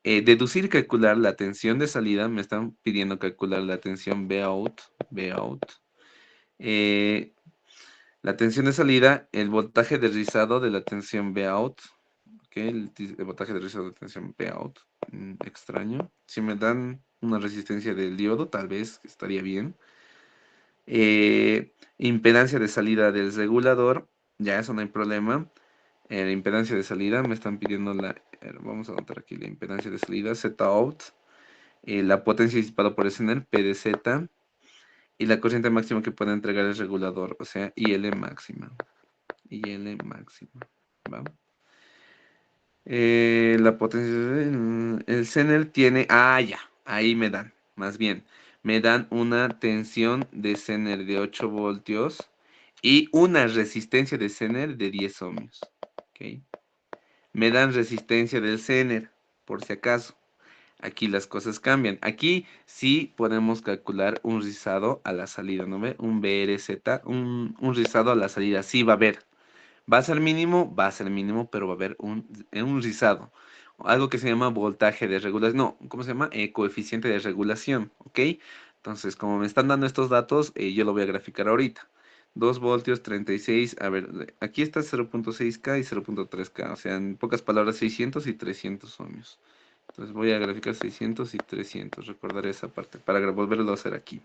Deducir y calcular la tensión de salida, me están pidiendo calcular la tensión Vout. Eh, la tensión de salida, el voltaje de rizado de la tensión Vout, ok, el voltaje de rizado de tensión Vout, extraño. Si me dan una resistencia del diodo, tal vez estaría bien. Impedancia de salida del regulador, ya eso no hay problema. La impedancia de salida, me están pidiendo vamos a anotar aquí la impedancia de salida, Zout, la potencia disipada por Zener, P de Z, y la corriente máxima que puede entregar el regulador, o sea, IL máxima. IL máxima. ¿Va? La potencia. El Zener tiene. Ah, ya. Ahí me dan. Más bien. Me dan una tensión de Zener de 8 voltios y una resistencia de Zener de 10 ohmios. ¿Ok? Me dan resistencia del Zener, por si acaso. Aquí las cosas cambian. Aquí sí podemos calcular un rizado a la salida, ¿no ve? Un BRZ, un rizado a la salida. Sí va a haber. Va a ser mínimo, pero va a haber un rizado. Algo que se llama voltaje de regulación. No, ¿cómo se llama? Coeficiente de regulación, ¿ok? Entonces, como me están dando estos datos, yo lo voy a graficar ahorita. 2 voltios, 36, a ver, aquí está 0.6K y 0.3K, o sea, en pocas palabras, 600 y 300 ohmios. Entonces voy a graficar 600 y 300, recordaré esa parte para volverlo a hacer aquí.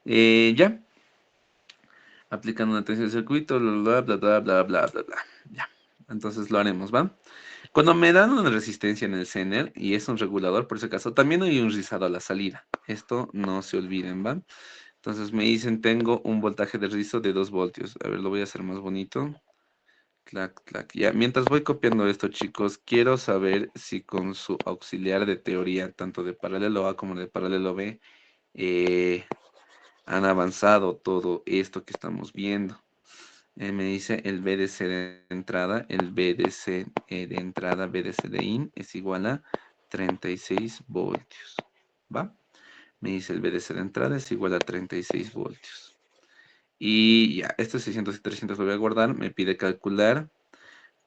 Ya, aplicando una tensión de circuito, bla, bla, bla, bla, bla, bla, bla. Ya, entonces lo haremos, ¿va? Cuando me dan una resistencia en el Zener, y es un regulador por ese caso, también hay un rizado a la salida. Esto no se olviden, ¿va? Entonces me dicen, tengo un voltaje de rizo de 2 voltios. A ver, lo voy a hacer más bonito. Clac, clac. Ya, mientras voy copiando esto, chicos, quiero saber si con su auxiliar de teoría, tanto de paralelo A como de paralelo B, eh, han avanzado todo esto que estamos viendo. Me dice el BDC de entrada, el BDC de entrada, BDC de in es igual a 36 voltios. ¿Va? Me dice el BDC de entrada es igual a 36 voltios. Y ya, estos 600 y 300 lo voy a guardar. Me pide calcular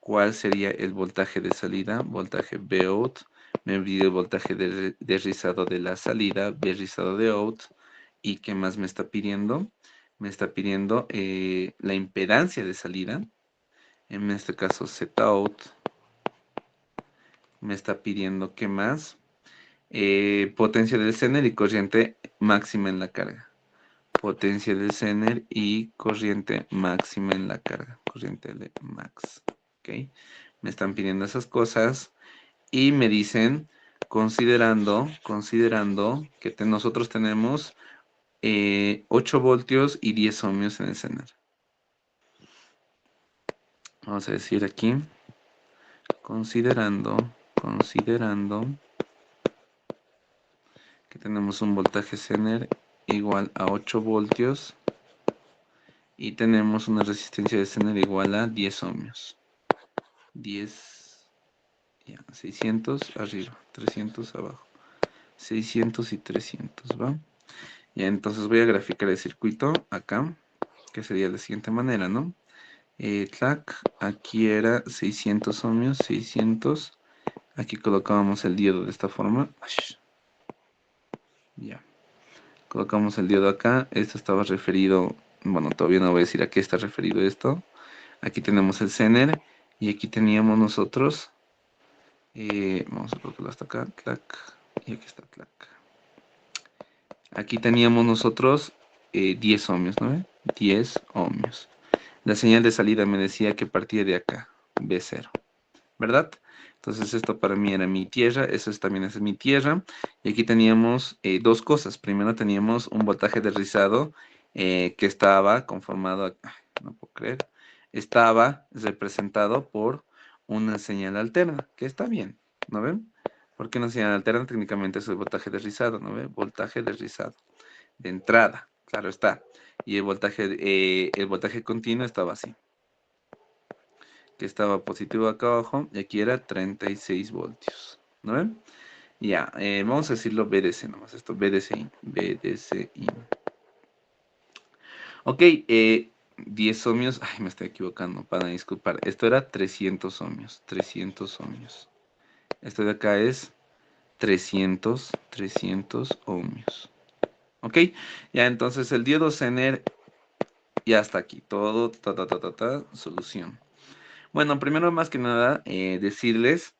cuál sería el voltaje de salida, voltaje Vout. Me pide el voltaje de rizado de la salida, B rizado de out. ¿Y qué más me está pidiendo? Me está pidiendo la impedancia de salida, en este caso Zout. Me está pidiendo qué más, potencia del Zener y corriente máxima en la carga. potencia del Zener y corriente máxima en la carga, corriente L max. ¿Ok? Me están pidiendo esas cosas y me dicen, considerando que nosotros tenemos 8 voltios y 10 ohmios en el Zener. Vamos a decir aquí, considerando que tenemos un voltaje Zener igual a 8 voltios y tenemos una resistencia de Zener igual a 10 ohmios. 10, ya, 600 arriba, 300 abajo. 600 y 300, ¿va? Ya, entonces voy a graficar el circuito acá, que sería de la siguiente manera, ¿no? Clac, aquí era 600 ohmios, 600. Aquí colocábamos el diodo de esta forma. Ya. Colocamos el diodo acá. Esto estaba referido, bueno, todavía no voy a decir a qué está referido esto. Aquí tenemos el Zener y aquí teníamos nosotros, vamos a colocarlo hasta acá, clac, y aquí está, clac. Aquí teníamos nosotros 10 ohmios, ¿no? 10 ohmios. La señal de salida me decía que partía de acá, B0, ¿verdad? Entonces esto para mí era mi tierra, eso también es mi tierra. Y aquí teníamos dos cosas. Primero teníamos un voltaje de rizado que estaba conformado, no puedo creer, estaba representado por una señal alterna, que está bien, ¿no ven? Porque una señal alterna técnicamente es el voltaje de rizado, ¿no ven? Voltaje de rizado, de entrada, claro está. Y el voltaje continuo estaba así, que estaba positivo acá abajo, y aquí era 36 voltios, ¿no ven? Ya, vamos a decirlo BDC nomás, esto, BDC in, BDC in. Ok, 10 ohmios, ay, me estoy equivocando, para disculpar, esto era 300 ohmios, 300 ohmios. Esto de acá es 300 ohmios. Ok, ya entonces el diodo Zener ya está aquí, todo, solución. Bueno, primero más que nada, decirles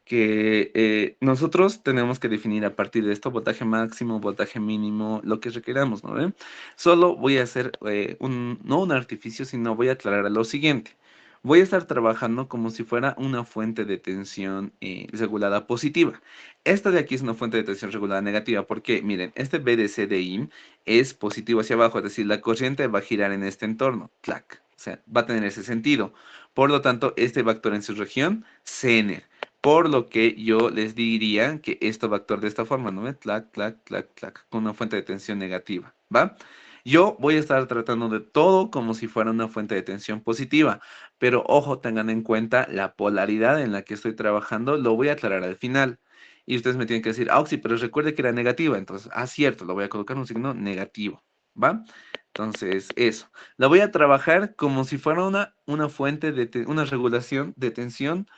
que nosotros tenemos que definir a partir de esto voltaje máximo, voltaje mínimo, lo que requeramos, ¿no ven? Solo voy a hacer no un artificio, sino voy a aclarar lo siguiente. Voy a estar trabajando como si fuera una fuente de tensión regulada positiva. Esta de aquí es una fuente de tensión regulada negativa, porque miren, este BDC de IM es positivo hacia abajo, es decir, la corriente va a girar en este entorno, clac, o sea, va a tener ese sentido. Por lo tanto, este va a actuar en su región Zener. Por lo que yo les diría que esto va a actuar de esta forma, ¿no? Clac, clac, clac, clac, con una fuente de tensión negativa, ¿va? Yo voy a estar tratando de todo como si fuera una fuente de tensión positiva, pero ojo, tengan en cuenta la polaridad en la que estoy trabajando, lo voy a aclarar al final. Y ustedes me tienen que decir, sí, pero recuerde que era negativa, entonces, cierto, lo voy a colocar un signo negativo, ¿va? Entonces, eso. La voy a trabajar como si fuera una fuente de una regulación de tensión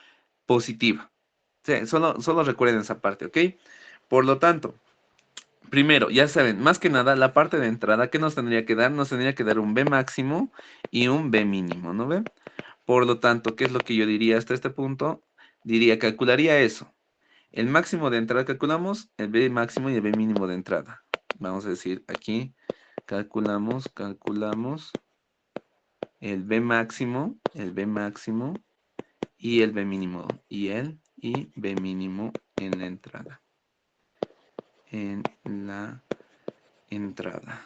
positiva. Sí, solo recuerden esa parte, ¿ok? Por lo tanto, primero, ya saben, más que nada, la parte de entrada, ¿qué nos tendría que dar? Nos tendría que dar un B máximo y un B mínimo, ¿no ven? Por lo tanto, ¿qué es lo que yo diría hasta este punto? Diría, calcularía eso. El máximo de entrada calculamos, el B máximo y el B mínimo de entrada. Vamos a decir aquí, calculamos el B máximo y el B mínimo y B mínimo en la entrada. En la entrada.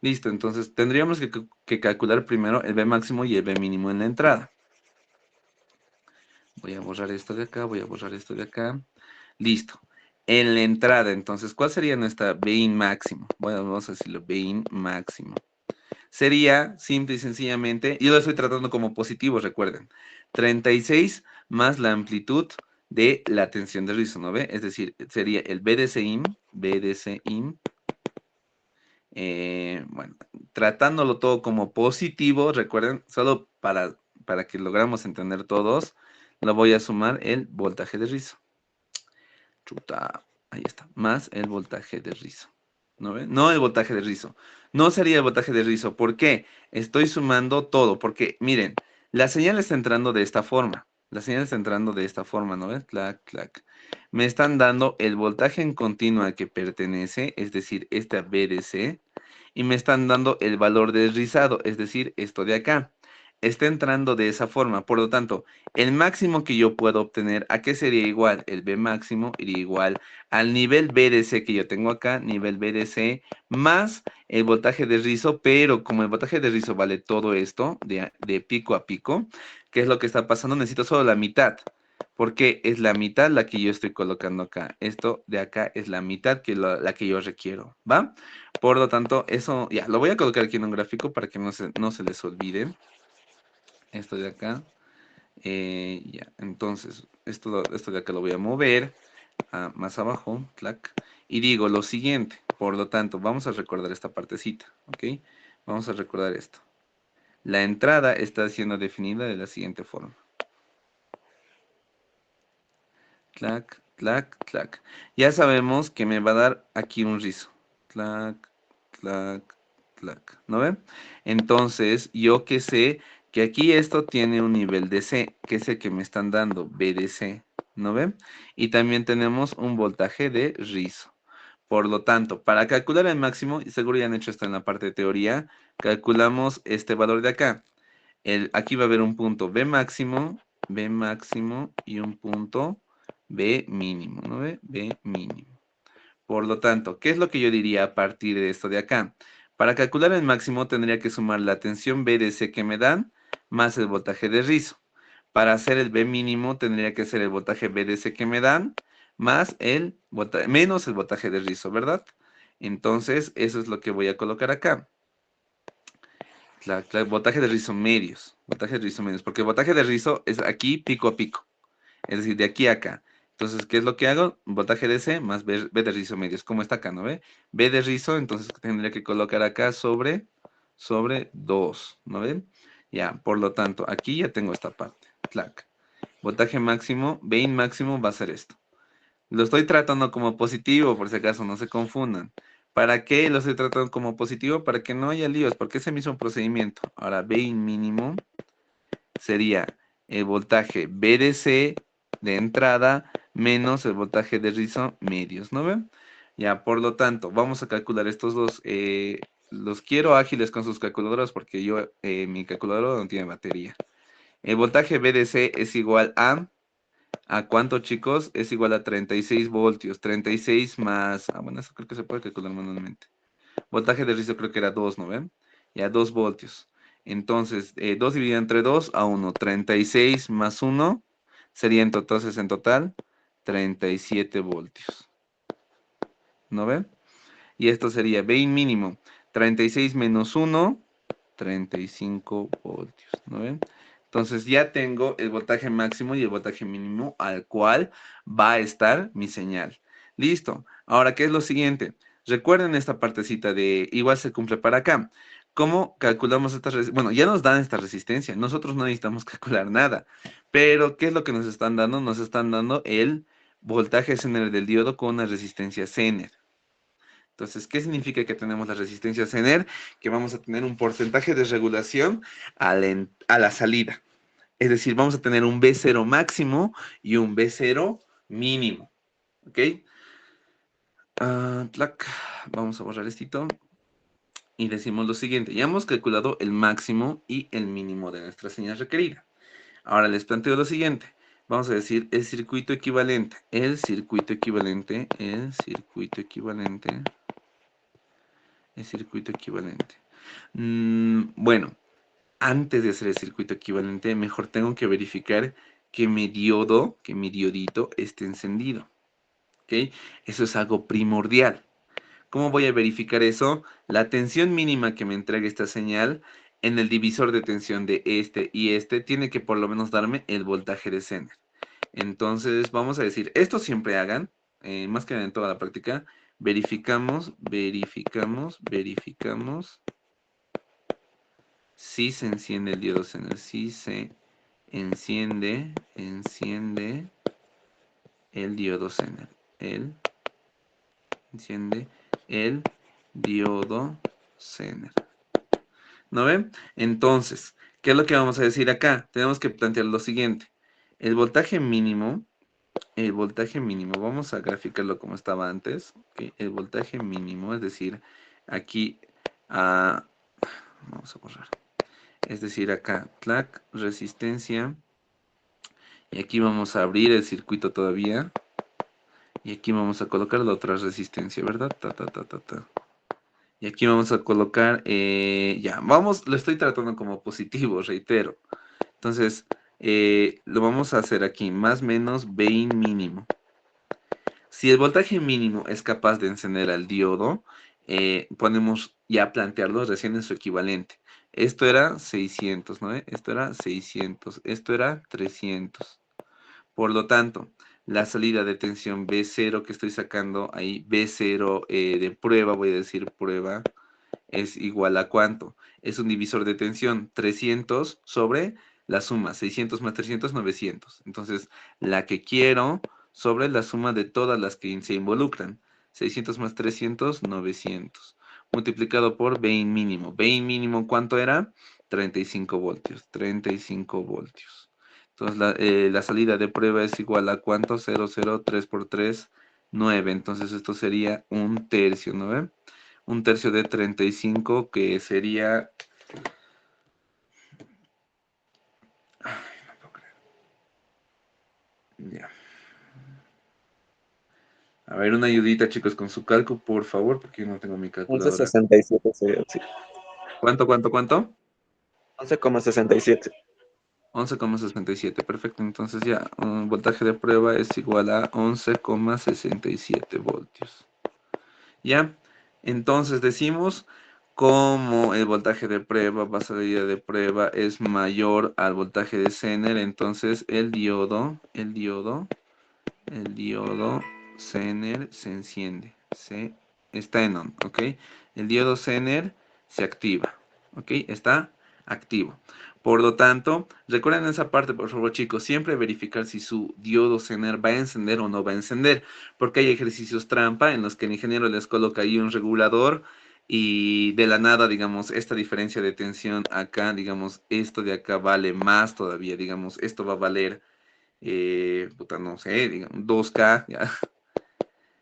Listo, entonces tendríamos que calcular primero el B máximo y el B mínimo en la entrada. Voy a borrar esto de acá, voy a borrar esto de acá. Listo. En la entrada, entonces, ¿cuál sería nuestra Bin máximo? Bueno, vamos a decirlo, Bin máximo. Sería simple y sencillamente, yo lo estoy tratando como positivo, recuerden, 36 más la amplitud de la tensión de rizo, ¿no ve? Es decir, sería el BDCIM, bueno, tratándolo todo como positivo, recuerden, solo para que logramos entender todos, lo voy a sumar el voltaje de rizo. Chuta, ahí está, más el voltaje de rizo. ¿No ven? No el voltaje de rizo. No sería el voltaje de rizo. ¿Por qué? Estoy sumando todo. Porque, miren, la señal está entrando de esta forma. La señal está entrando de esta forma, ¿no ven? Clac, clac. Me están dando el voltaje en continua al que pertenece, es decir, esta VDC, y me están dando el valor de rizado, es decir, esto de acá. Está entrando de esa forma, por lo tanto, el máximo que yo puedo obtener, ¿a qué sería igual? El B máximo iría igual al nivel VDC que yo tengo acá, nivel VDC, más el voltaje de rizo, pero como el voltaje de rizo vale todo esto, de pico a pico, ¿qué es lo que está pasando? Necesito solo la mitad. Porque es la mitad la que yo estoy colocando acá. Esto de acá es la mitad que la que yo requiero, ¿va? Por lo tanto, eso ya, lo voy a colocar aquí en un gráfico para que no se les olvide. Esto de acá. Ya, entonces, esto de acá lo voy a mover más abajo, clac, y digo lo siguiente. Por lo tanto, vamos a recordar esta partecita, ¿ok? Vamos a recordar esto. La entrada está siendo definida de la siguiente forma. Clac, clac, clac. Ya sabemos que me va a dar aquí un rizo. Clac, clac, clac. ¿No ven? Entonces, yo que sé que aquí esto tiene un nivel de C, que es el que me están dando, B de C. ¿No ven? Y también tenemos un voltaje de rizo. Por lo tanto, para calcular el máximo, y seguro ya han hecho esto en la parte de teoría, calculamos este valor de acá. Aquí va a haber un punto B máximo y un punto B mínimo, ¿no ve? B mínimo. Por lo tanto, ¿qué es lo que yo diría a partir de esto de acá? Para calcular el máximo tendría que sumar la tensión BDC que me dan más el voltaje de rizo. Para hacer el B mínimo tendría que ser el voltaje BDC que me dan más menos el voltaje de rizo, ¿verdad? Entonces, eso es lo que voy a colocar acá. Voltaje de rizo medios. Voltaje de rizo medios. Porque el voltaje de rizo es aquí pico a pico. Es decir, de aquí a acá. Entonces, ¿qué es lo que hago? Voltaje de C más B de rizo medios. Como está acá, ¿no ve? B de rizo, entonces tendría que colocar acá sobre 2. ¿No ven? Ya, por lo tanto, aquí ya tengo esta parte. Clac. Voltaje máximo, Vein máximo va a ser esto. Lo estoy tratando como positivo, por si acaso, no se confundan. ¿Para qué lo estoy tratando como positivo? Para que no haya líos, porque es el mismo procedimiento. Ahora, Vein mínimo sería el voltaje BDC de entrada menos el voltaje de rizo medios, ¿no ven? Ya, por lo tanto, vamos a calcular estos dos. Los quiero ágiles con sus calculadoras porque mi calculadora no tiene batería. El voltaje BDC es igual ¿a cuánto, chicos? Es igual a 36 voltios. 36 más... bueno, eso creo que se puede calcular manualmente. Voltaje de rizo creo que era 2, ¿no ven? Ya, 2 voltios. Entonces, 2 dividido entre 2 a 1. 36 más 1 sería entonces en total 37 voltios. ¿No ven? Y esto sería Vein mínimo. 36 menos 1, 35 voltios. ¿No ven? Entonces ya tengo el voltaje máximo y el voltaje mínimo al cual va a estar mi señal. Listo. Ahora, ¿qué es lo siguiente? Recuerden esta partecita de igual se cumple para acá. ¿Cómo calculamos esta resistencia? Bueno, ya nos dan esta resistencia. Nosotros no necesitamos calcular nada. Pero, ¿qué es lo que nos están dando? Nos están dando el voltaje Zener del diodo con una resistencia Zener. Entonces, ¿qué significa que tenemos la resistencia Zener? Que vamos a tener un porcentaje de regulación a la salida. Es decir, vamos a tener un B0 máximo y un B0 mínimo. ¿Ok? Vamos a borrar esto. Y decimos lo siguiente. Ya hemos calculado el máximo y el mínimo de nuestra señal requerida. Ahora les planteo lo siguiente. Vamos a decir el circuito equivalente. El circuito equivalente. El circuito equivalente. El circuito equivalente. Bueno, antes de hacer el circuito equivalente, mejor tengo que verificar que mi diodito esté encendido. ¿Ok? Eso es algo primordial. ¿Cómo voy a verificar eso? La tensión mínima que me entregue esta señal en el divisor de tensión de este y este tiene que por lo menos darme el voltaje de Zener. Entonces vamos a decir, esto siempre hagan, más que nada en toda la práctica, verificamos si se enciende el diodo Zener, si se enciende el diodo Zener, enciende el diodo Zener. ¿No ven? Entonces, ¿qué es lo que vamos a decir acá? Tenemos que plantear lo siguiente. El voltaje mínimo el voltaje mínimo, vamos a graficarlo como estaba antes, ¿ok? El voltaje mínimo, es decir, aquí, vamos a borrar, es decir, acá, clac, resistencia, y aquí vamos a abrir el circuito todavía, y aquí vamos a colocar la otra resistencia, ¿verdad? Ta, ta, ta, ta, ta. Y aquí vamos a colocar, ya, vamos, lo estoy tratando como positivo, reitero. Entonces, lo vamos a hacer aquí, más menos Vein mínimo. Si el voltaje mínimo es capaz de encender al diodo, podemos ya plantearlo recién en su equivalente. Esto era 600, ¿no? Esto era 600, esto era 300. Por lo tanto, la salida de tensión B0 que estoy sacando ahí, B0 de prueba, voy a decir prueba, es igual a ¿cuánto? Es un divisor de tensión, 300 sobre la suma, 600 más 300, 900. Entonces, la que quiero sobre la suma de todas las que se involucran. 600 más 300, 900. Multiplicado por Vein mínimo. Vein mínimo, ¿cuánto era? 35 voltios. 35 voltios. Entonces, la salida de prueba es igual a ¿cuánto? 0,0, 3 por 3, 9. Entonces, esto sería un tercio, ¿no ven? Un tercio de 35, que sería... Ay, no puedo creer. Ya. A ver, una ayudita, chicos, con su cálculo, por favor, porque yo no tengo mi calculadora. 11,67 sería, sí. ¿Cuánto, cuánto, cuánto? 11,67. 11,67. Perfecto. Entonces ya, un voltaje de prueba es igual a 11,67 voltios. ¿Ya? Entonces decimos como el voltaje de prueba, salida de prueba, es mayor al voltaje de Zener, entonces el diodo Zener se enciende, está en on, ¿ok? El diodo Zener se activa, ¿ok? Está activo. Por lo tanto, recuerden esa parte, por favor, chicos, siempre verificar si su diodo Zener va a encender o no va a encender, porque hay ejercicios trampa en los que el ingeniero les coloca ahí un regulador y de la nada, digamos, esta diferencia de tensión acá, digamos, esto de acá vale más todavía, digamos, esto va a valer puta, no sé, digamos, 2K, ¿ya?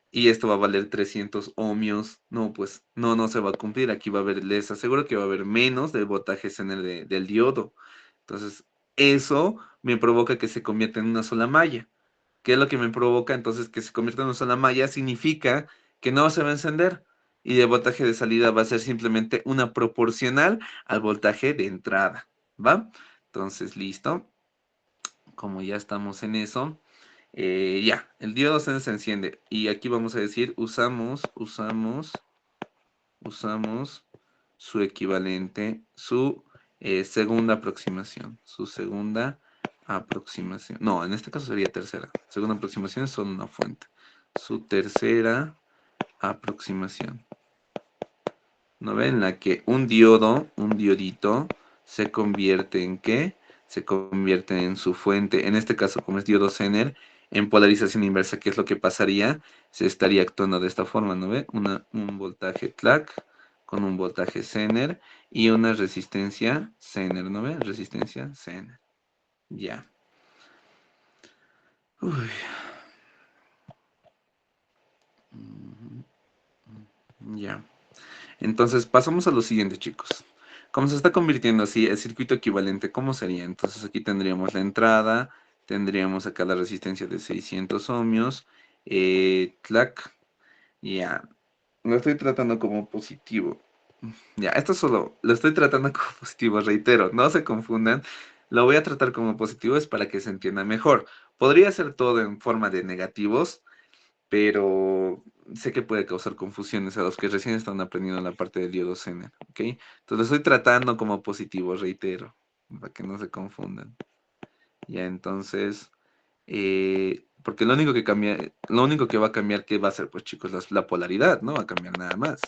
Y esto va a valer 300 ohmios. No, pues no se va a cumplir. Aquí va a haber, les aseguro que va a haber menos del voltaje Zener del diodo. Entonces, eso me provoca que se convierta en una sola malla. ¿Qué es lo que me provoca? Entonces, que se convierta en una sola malla significa que no se va a encender. Y el voltaje de salida va a ser simplemente una proporcional al voltaje de entrada. ¿Va? Entonces, listo. Como ya estamos en eso, ya, el diodo se enciende. Y aquí vamos a decir, usamos su equivalente, su segunda aproximación. Su segunda aproximación. No, en este caso sería tercera. Segunda aproximación es solo una fuente. Su tercera aproximación. ¿No ven? La que un diodo, un diodito, se convierte en ¿qué? Se convierte en su fuente. En este caso, como es diodo Zener, en polarización inversa, ¿qué es lo que pasaría? Se estaría actuando de esta forma, ¿no ve? Un voltaje TLAC con un voltaje Zener y una resistencia Zener, ¿no ve? Resistencia Zener. Ya. Uy. Ya. Entonces, pasamos a lo siguiente, chicos. Como se está convirtiendo así el circuito equivalente, ¿cómo sería? Entonces aquí tendríamos la entrada, tendríamos acá la resistencia de 600 ohmios, tlac, ya, lo estoy tratando como positivo. Ya, esto solo lo estoy tratando como positivo, reitero, no se confundan. Lo voy a tratar como positivo es para que se entienda mejor. Podría ser todo en forma de negativos, pero sé que puede causar confusiones a los que recién están aprendiendo la parte del diodo Zener, ¿ok? Entonces lo estoy tratando como positivo, reitero, para que no se confundan. Ya, entonces, porque lo único que cambia, lo único que va a cambiar, ¿qué va a ser? Pues chicos, la polaridad, no va a cambiar nada más.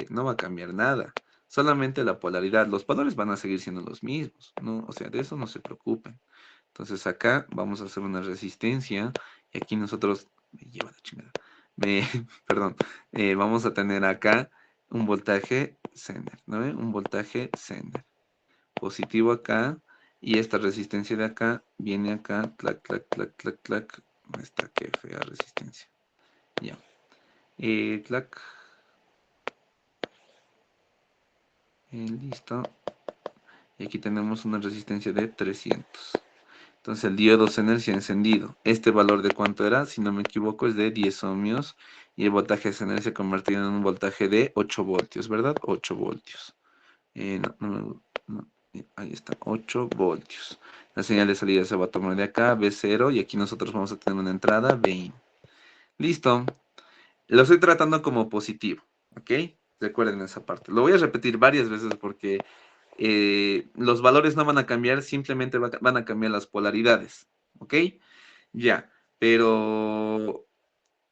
No va a cambiar nada. Solamente la polaridad, los valores van a seguir siendo los mismos, ¿no? O sea, de eso no se preocupen. Entonces acá vamos a hacer una resistencia y aquí nosotros, me lleva la chingada, perdón, vamos a tener acá un voltaje Zener, ¿no? Un voltaje Zener. Positivo acá y esta resistencia de acá viene acá, clac, clac, clac, clac, clac, Esta qué fea resistencia. Ya. Clac. Listo. Y aquí tenemos una resistencia de 300. Entonces el diodo Zener se ha encendido. Este valor de cuánto era, si no me equivoco, es de 10 ohmios. Y el voltaje Zener se ha convertido en un voltaje de 8 voltios, ¿verdad? 8 voltios. Ahí está, 8 voltios. La señal de salida se va a tomar de acá, B0, y aquí nosotros vamos a tener una entrada, Bin. Listo. Lo estoy tratando como positivo, ¿ok? Recuerden esa parte. Lo voy a repetir varias veces porque los valores no van a cambiar, simplemente van a cambiar las polaridades, ¿ok? Ya, pero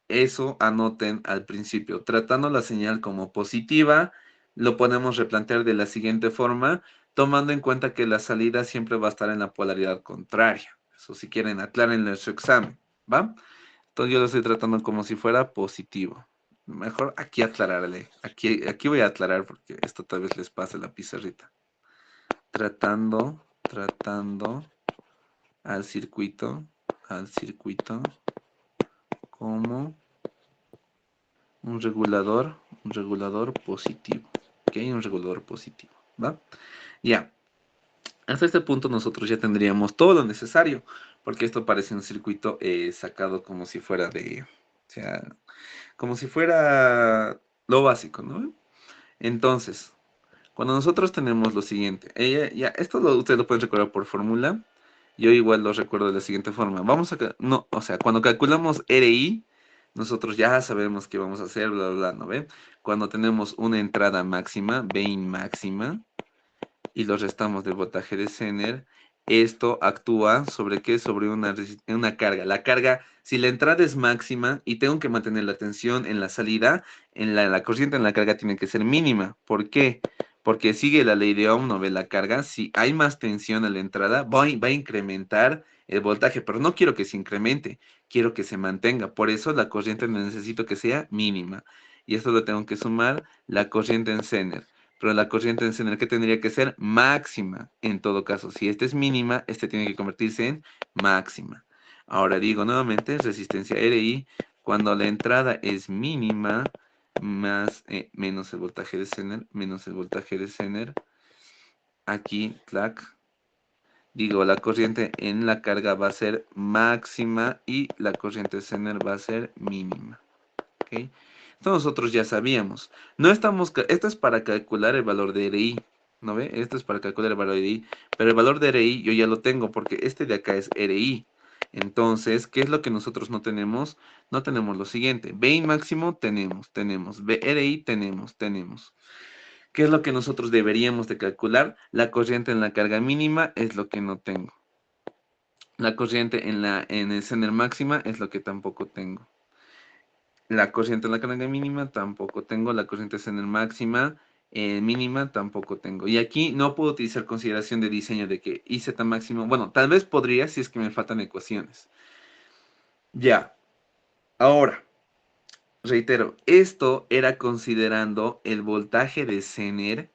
eso anoten al principio. Tratando la señal como positiva, lo podemos replantear de la siguiente forma, tomando en cuenta que la salida siempre va a estar en la polaridad contraria. Eso si quieren, aclárenle su examen, ¿va? Entonces yo lo estoy tratando como si fuera positivo. Mejor aquí aclararle. Aquí voy a aclarar porque esto tal vez les pase la pizarrita. Tratando al circuito como un regulador positivo. ¿Ok? Un regulador positivo. ¿Va? Ya. Hasta este punto nosotros ya tendríamos todo lo necesario, porque esto parece un circuito sacado como si fuera de, o sea, como si fuera lo básico, ¿no? Entonces, cuando nosotros tenemos lo siguiente, esto ustedes lo pueden recordar por fórmula, yo igual lo recuerdo de la siguiente forma. No, o sea, cuando calculamos RI, nosotros ya sabemos qué vamos a hacer, bla, bla, bla, ¿no ven? Cuando tenemos una entrada máxima, Bin máxima, y lo restamos del voltaje de Zener, esto actúa sobre qué? Sobre una carga. La carga, si la entrada es máxima y tengo que mantener la tensión en la salida, la corriente en la carga tiene que ser mínima. ¿Por qué? Porque sigue la ley de Ohm, ¿no ve la carga? Si hay más tensión en la entrada, va a incrementar el voltaje, pero no quiero que se incremente, quiero que se mantenga. Por eso la corriente necesito que sea mínima. Y esto lo tengo que sumar la corriente en Zener. Pero la corriente en Zener que tendría que ser máxima en todo caso. Si esta es mínima, este tiene que convertirse en máxima. Ahora digo nuevamente, resistencia RI, cuando la entrada es mínima, menos el voltaje de Zener, aquí, clac, digo, la corriente en la carga va a ser máxima y la corriente de Zener va a ser mínima. ¿Ok? Esto nosotros ya sabíamos. No estamos, esto es para calcular el valor de RI, ¿no ve? Esto es para calcular el valor de RI, pero el valor de RI yo ya lo tengo porque este de acá es RI. Entonces, ¿qué es lo que nosotros no tenemos? No tenemos lo siguiente. Bin máximo tenemos. RI tenemos. ¿Qué es lo que nosotros deberíamos de calcular? La corriente en la carga mínima es lo que no tengo. La corriente en el Zener máxima es lo que tampoco tengo. La corriente en la carga mínima tampoco tengo. La corriente Zener máxima mínima tampoco tengo. Y aquí no puedo utilizar consideración de diseño de que IZ máximo. Bueno, tal vez podría si es que me faltan ecuaciones. Ya. Ahora, reitero, esto era considerando el voltaje de Zener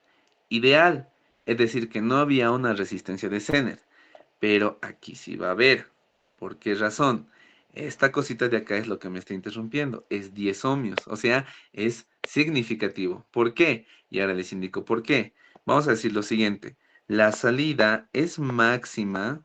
ideal. Es decir, que no había una resistencia de Zener. Pero aquí sí va a haber. ¿Por qué razón? Esta cosita de acá es lo que me está interrumpiendo. Es 10 ohmios. O sea, es significativo. ¿Por qué? Y ahora les indico por qué. Vamos a decir lo siguiente. La salida es máxima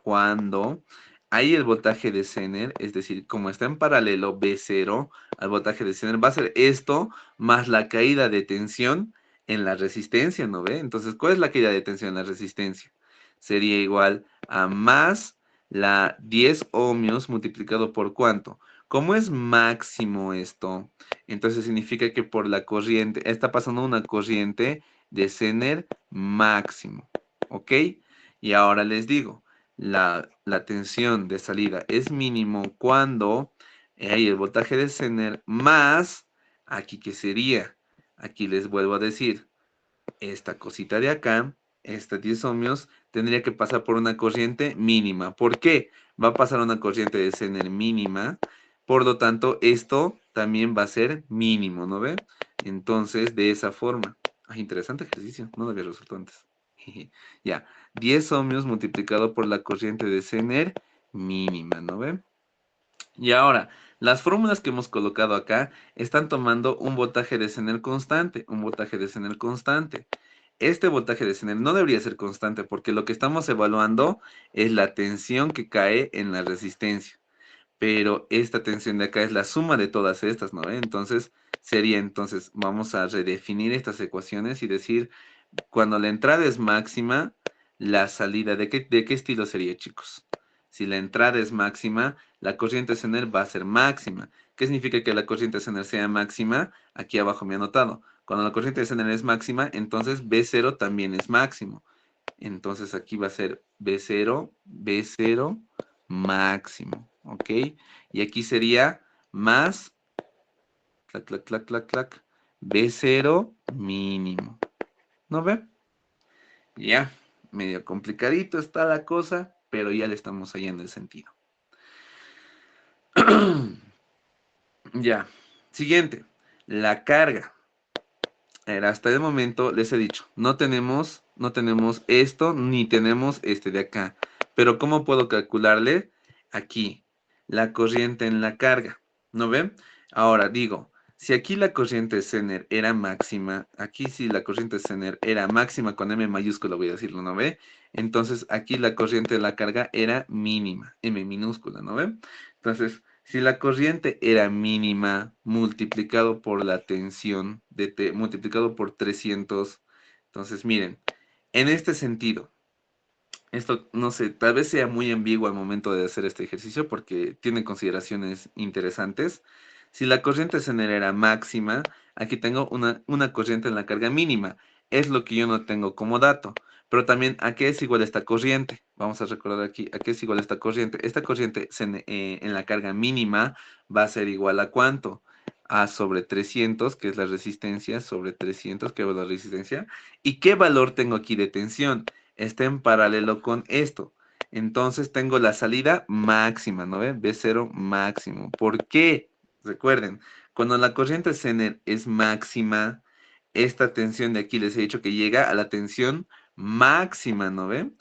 cuando hay el voltaje de Zener. Es decir, como está en paralelo B0 al voltaje de Zener, va a ser esto más la caída de tensión en la resistencia, ¿no ve? Entonces, ¿cuál es la caída de tensión en la resistencia? Sería igual a más la 10 ohmios multiplicado por ¿cuánto? Como es máximo esto, entonces significa que por la corriente, está pasando una corriente de Zener máximo, ¿ok? Y ahora les digo, la tensión de salida es mínimo cuando hay el voltaje de Zener más, aquí que sería, aquí les vuelvo a decir, esta cosita de acá, esta 10 ohmios, tendría que pasar por una corriente mínima. ¿Por qué? Va a pasar una corriente de Zener mínima, por lo tanto, esto también va a ser mínimo, ¿no ve? Entonces, de esa forma. Ah, interesante ejercicio, no lo había resuelto antes. Ya, 10 ohmios multiplicado por la corriente de Zener mínima, ¿no ve? Y ahora, las fórmulas que hemos colocado acá están tomando un voltaje de Zener constante, un voltaje de Zener constante. Este voltaje de Zener no debería ser constante porque lo que estamos evaluando es la tensión que cae en la resistencia. Pero esta tensión de acá es la suma de todas estas, ¿no? Entonces, vamos a redefinir estas ecuaciones y decir, cuando la entrada es máxima, la salida, ¿de qué estilo sería, chicos? Si la entrada es máxima, la corriente Zener va a ser máxima. ¿Qué significa que la corriente Zener sea máxima? Aquí abajo me he anotado. Cuando la corriente Zener es máxima, entonces B0 también es máximo. Entonces aquí va a ser B0 máximo, ¿ok? Y aquí sería más, clac, clac, clac, clac, clac, B0 mínimo. ¿No ve? Ya, medio complicadito está la cosa, pero ya le estamos hallando el sentido. Ya, siguiente, la carga. Hasta el momento les he dicho, no tenemos esto, ni tenemos este de acá. Pero ¿cómo puedo calcularle? Aquí, la corriente en la carga. ¿No ven? Ahora digo, si aquí la corriente Zener era máxima, aquí si la corriente Zener era máxima con M mayúscula, voy a decirlo, ¿no ve? Entonces aquí la corriente de la carga era mínima, M minúscula, ¿no ven? Entonces, si la corriente era mínima multiplicado por la tensión de T multiplicado por 300, entonces miren, en este sentido, esto no sé, tal vez sea muy ambiguo al momento de hacer este ejercicio porque tiene consideraciones interesantes. Si la corriente Zener era máxima, aquí tengo una corriente en la carga mínima. Es lo que yo no tengo como dato. Pero también, ¿a qué es igual esta corriente? Vamos a recordar aquí, ¿a qué es igual esta corriente? Esta corriente en la carga mínima va a ser igual a ¿cuánto? A sobre 300, que es la resistencia, sobre 300, que es la resistencia. ¿Y qué valor tengo aquí de tensión? Está en paralelo con esto. Entonces tengo la salida máxima, ¿no ven? B0 máximo. ¿Por qué? Recuerden, cuando la corriente Zener es máxima, esta tensión de aquí les he dicho que llega a la tensión máxima, ¿no ven?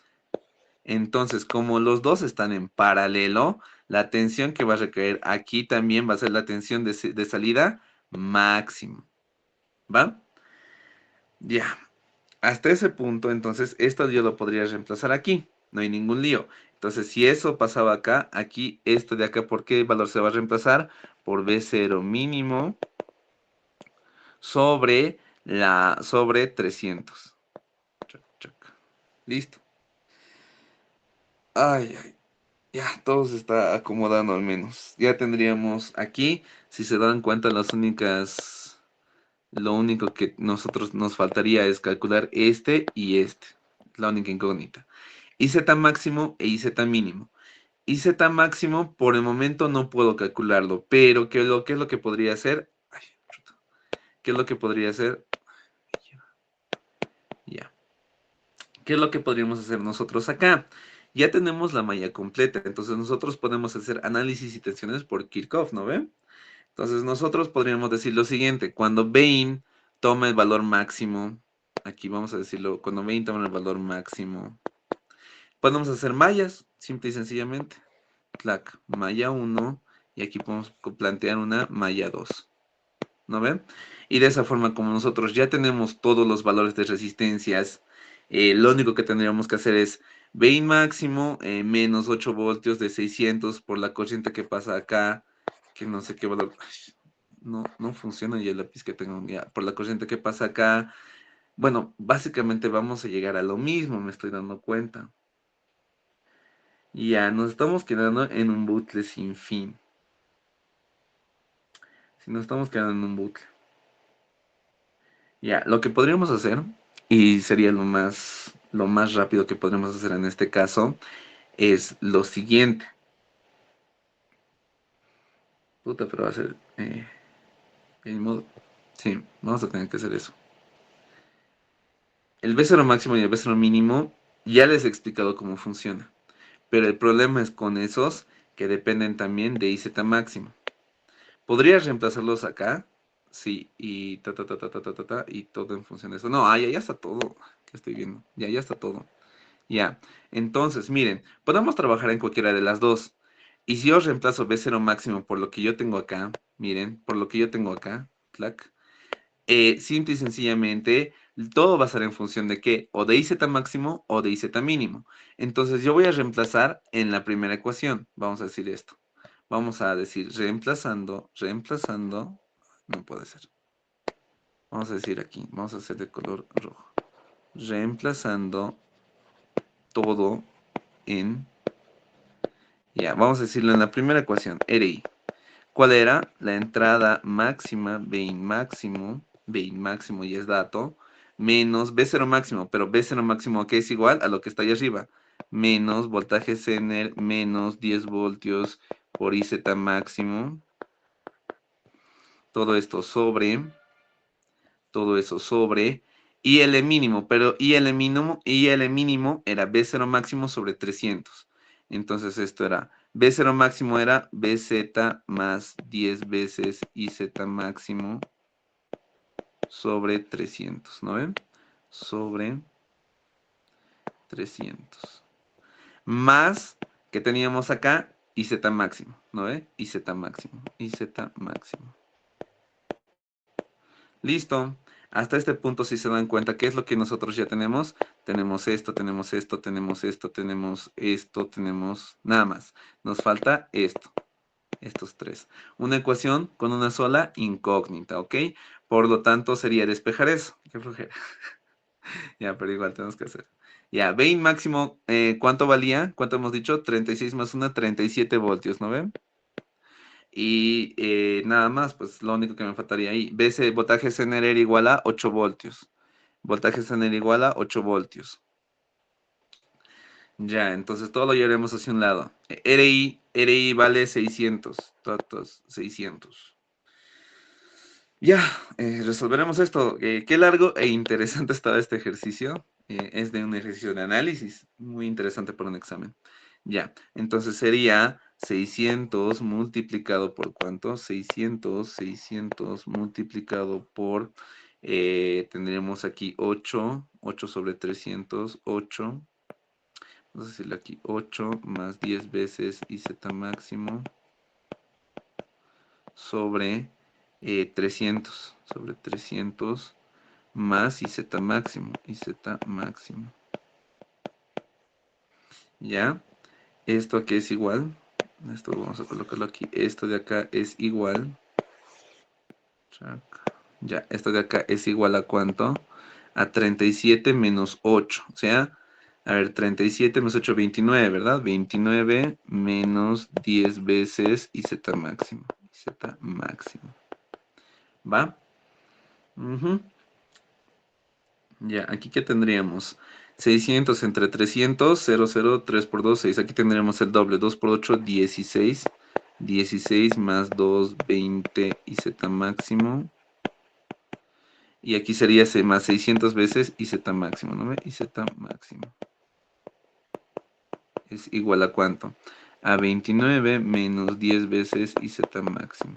Entonces, como los dos están en paralelo, la tensión que va a recaer aquí también va a ser la tensión de salida máxima. ¿Va? Ya. Hasta ese punto, entonces, esto yo lo podría reemplazar aquí. No hay ningún lío. Entonces, si eso pasaba acá, aquí, esto de acá, ¿por qué valor se va a reemplazar? Por B0 mínimo sobre 300. Chac, chac. Listo. Ay, ay. Ya, todo se está acomodando al menos. Ya tendríamos aquí, si se dan cuenta, lo único que nosotros nos faltaría es calcular este y este. La única incógnita. IZ máximo e IZ mínimo. IZ máximo por el momento no puedo calcularlo, pero ¿qué es lo que podría hacer? Ay, ¿qué es lo que podría hacer? Ya. ¿Qué es lo que podríamos hacer nosotros acá? Ya tenemos la malla completa, entonces nosotros podemos hacer análisis y tensiones por Kirchhoff, ¿no ve? Entonces nosotros podríamos decir lo siguiente, cuando Bain toma el valor máximo, aquí vamos a decirlo, cuando Bain toma el valor máximo, podemos hacer mallas, simple y sencillamente. Clac, malla 1 y aquí podemos plantear una malla 2. ¿No ven? Y de esa forma, como nosotros ya tenemos todos los valores de resistencias, lo único que tendríamos que hacer es Vein máximo menos 8 voltios de 600 por la corriente que pasa acá, que no sé qué valor. Ay, no funciona ya el lápiz que tengo ya. Por la corriente que pasa acá. Bueno, básicamente vamos a llegar a lo mismo, me estoy dando cuenta. Ya, nos estamos quedando en un bucle sin fin. Si nos estamos quedando en un bucle. Ya, lo que podríamos hacer, y sería lo más rápido que podríamos hacer en este caso, es lo siguiente. Puta, pero va a ser el modo. Sí, vamos a tener que hacer eso. El B0 máximo y el B0 mínimo, ya les he explicado cómo funciona. Pero el problema es con esos que dependen también de IZ máximo. ¿Podrías reemplazarlos acá? Sí, y y todo en función de eso. No, ya está todo. Que estoy viendo. Ya está todo. Ya. Entonces, miren, podemos trabajar en cualquiera de las dos. Y si yo reemplazo B0 máximo por lo que yo tengo acá, miren, por lo que yo tengo acá, clac, simple y sencillamente, todo va a ser en función de qué, o de IZ máximo o de IZ mínimo. Entonces yo voy a reemplazar en la primera ecuación, vamos a decir esto. Vamos a decir reemplazando, no puede ser. Vamos a decir aquí, vamos a hacer de color rojo. Reemplazando todo en, ya, vamos a decirlo en la primera ecuación, RI. ¿Cuál era? La entrada máxima, Bin máximo y es dato, menos B0 máximo, pero B0 máximo que es igual a lo que está ahí arriba, menos voltaje Zener, menos 10 voltios por IZ máximo, todo esto sobre, todo eso sobre, IL mínimo, pero IL mínimo era B0 máximo sobre 300. Entonces esto era, B0 máximo era BZ más 10 veces IZ máximo sobre 300, ¿no ven? Sobre 300. Más que teníamos acá, IZ máximo, ¿no ven? IZ máximo, IZ máximo. Listo. Hasta este punto, si se dan cuenta, ¿qué es lo que nosotros ya tenemos? Tenemos esto, tenemos esto, tenemos esto, tenemos esto, tenemos nada más. Nos falta esto. Estos tres. Una ecuación con una sola incógnita, ¿ok? Por lo tanto, sería despejar eso. Qué flojera. Ya, pero igual tenemos que hacer. Ya, Vein máximo, ¿cuánto valía? ¿Cuánto hemos dicho? 36 más 1, 37 voltios, ¿no ven? Y nada más, pues lo único que me faltaría ahí. BC, voltaje CNR era igual a 8 voltios. Voltaje CNR igual a 8 voltios. Ya, entonces todo lo llevaremos hacia un lado. RI vale 600. Todos 600. Ya, resolveremos esto. Qué largo e interesante estaba este ejercicio. Es de un ejercicio de análisis. Muy interesante para un examen. Ya, entonces sería 600 multiplicado por ¿cuánto? 600 multiplicado por, tendríamos aquí 8 sobre 300, 8. Vamos a decirle aquí 8 más 10 veces IZ máximo sobre 300, sobre 300 más IZ máximo, ¿ya? Esto aquí es igual, esto vamos a colocarlo aquí, esto de acá es igual, ya, esto de acá es igual a ¿cuánto? A 37 menos 8, o sea, a ver, 37 menos 8, 29, ¿verdad? 29 menos 10 veces IZ máximo, ¿va? Ya, aquí que tendríamos 600 entre 300, 0, 3 por 2, 6. Aquí tendríamos el doble, 2 por 8, 16. 16 más 2, 20 y Z máximo. Y aquí sería más 600 veces y Z máximo, ¿no ve? Y Z máximo. Es igual a ¿cuánto? A 29 menos 10 veces y Z máximo.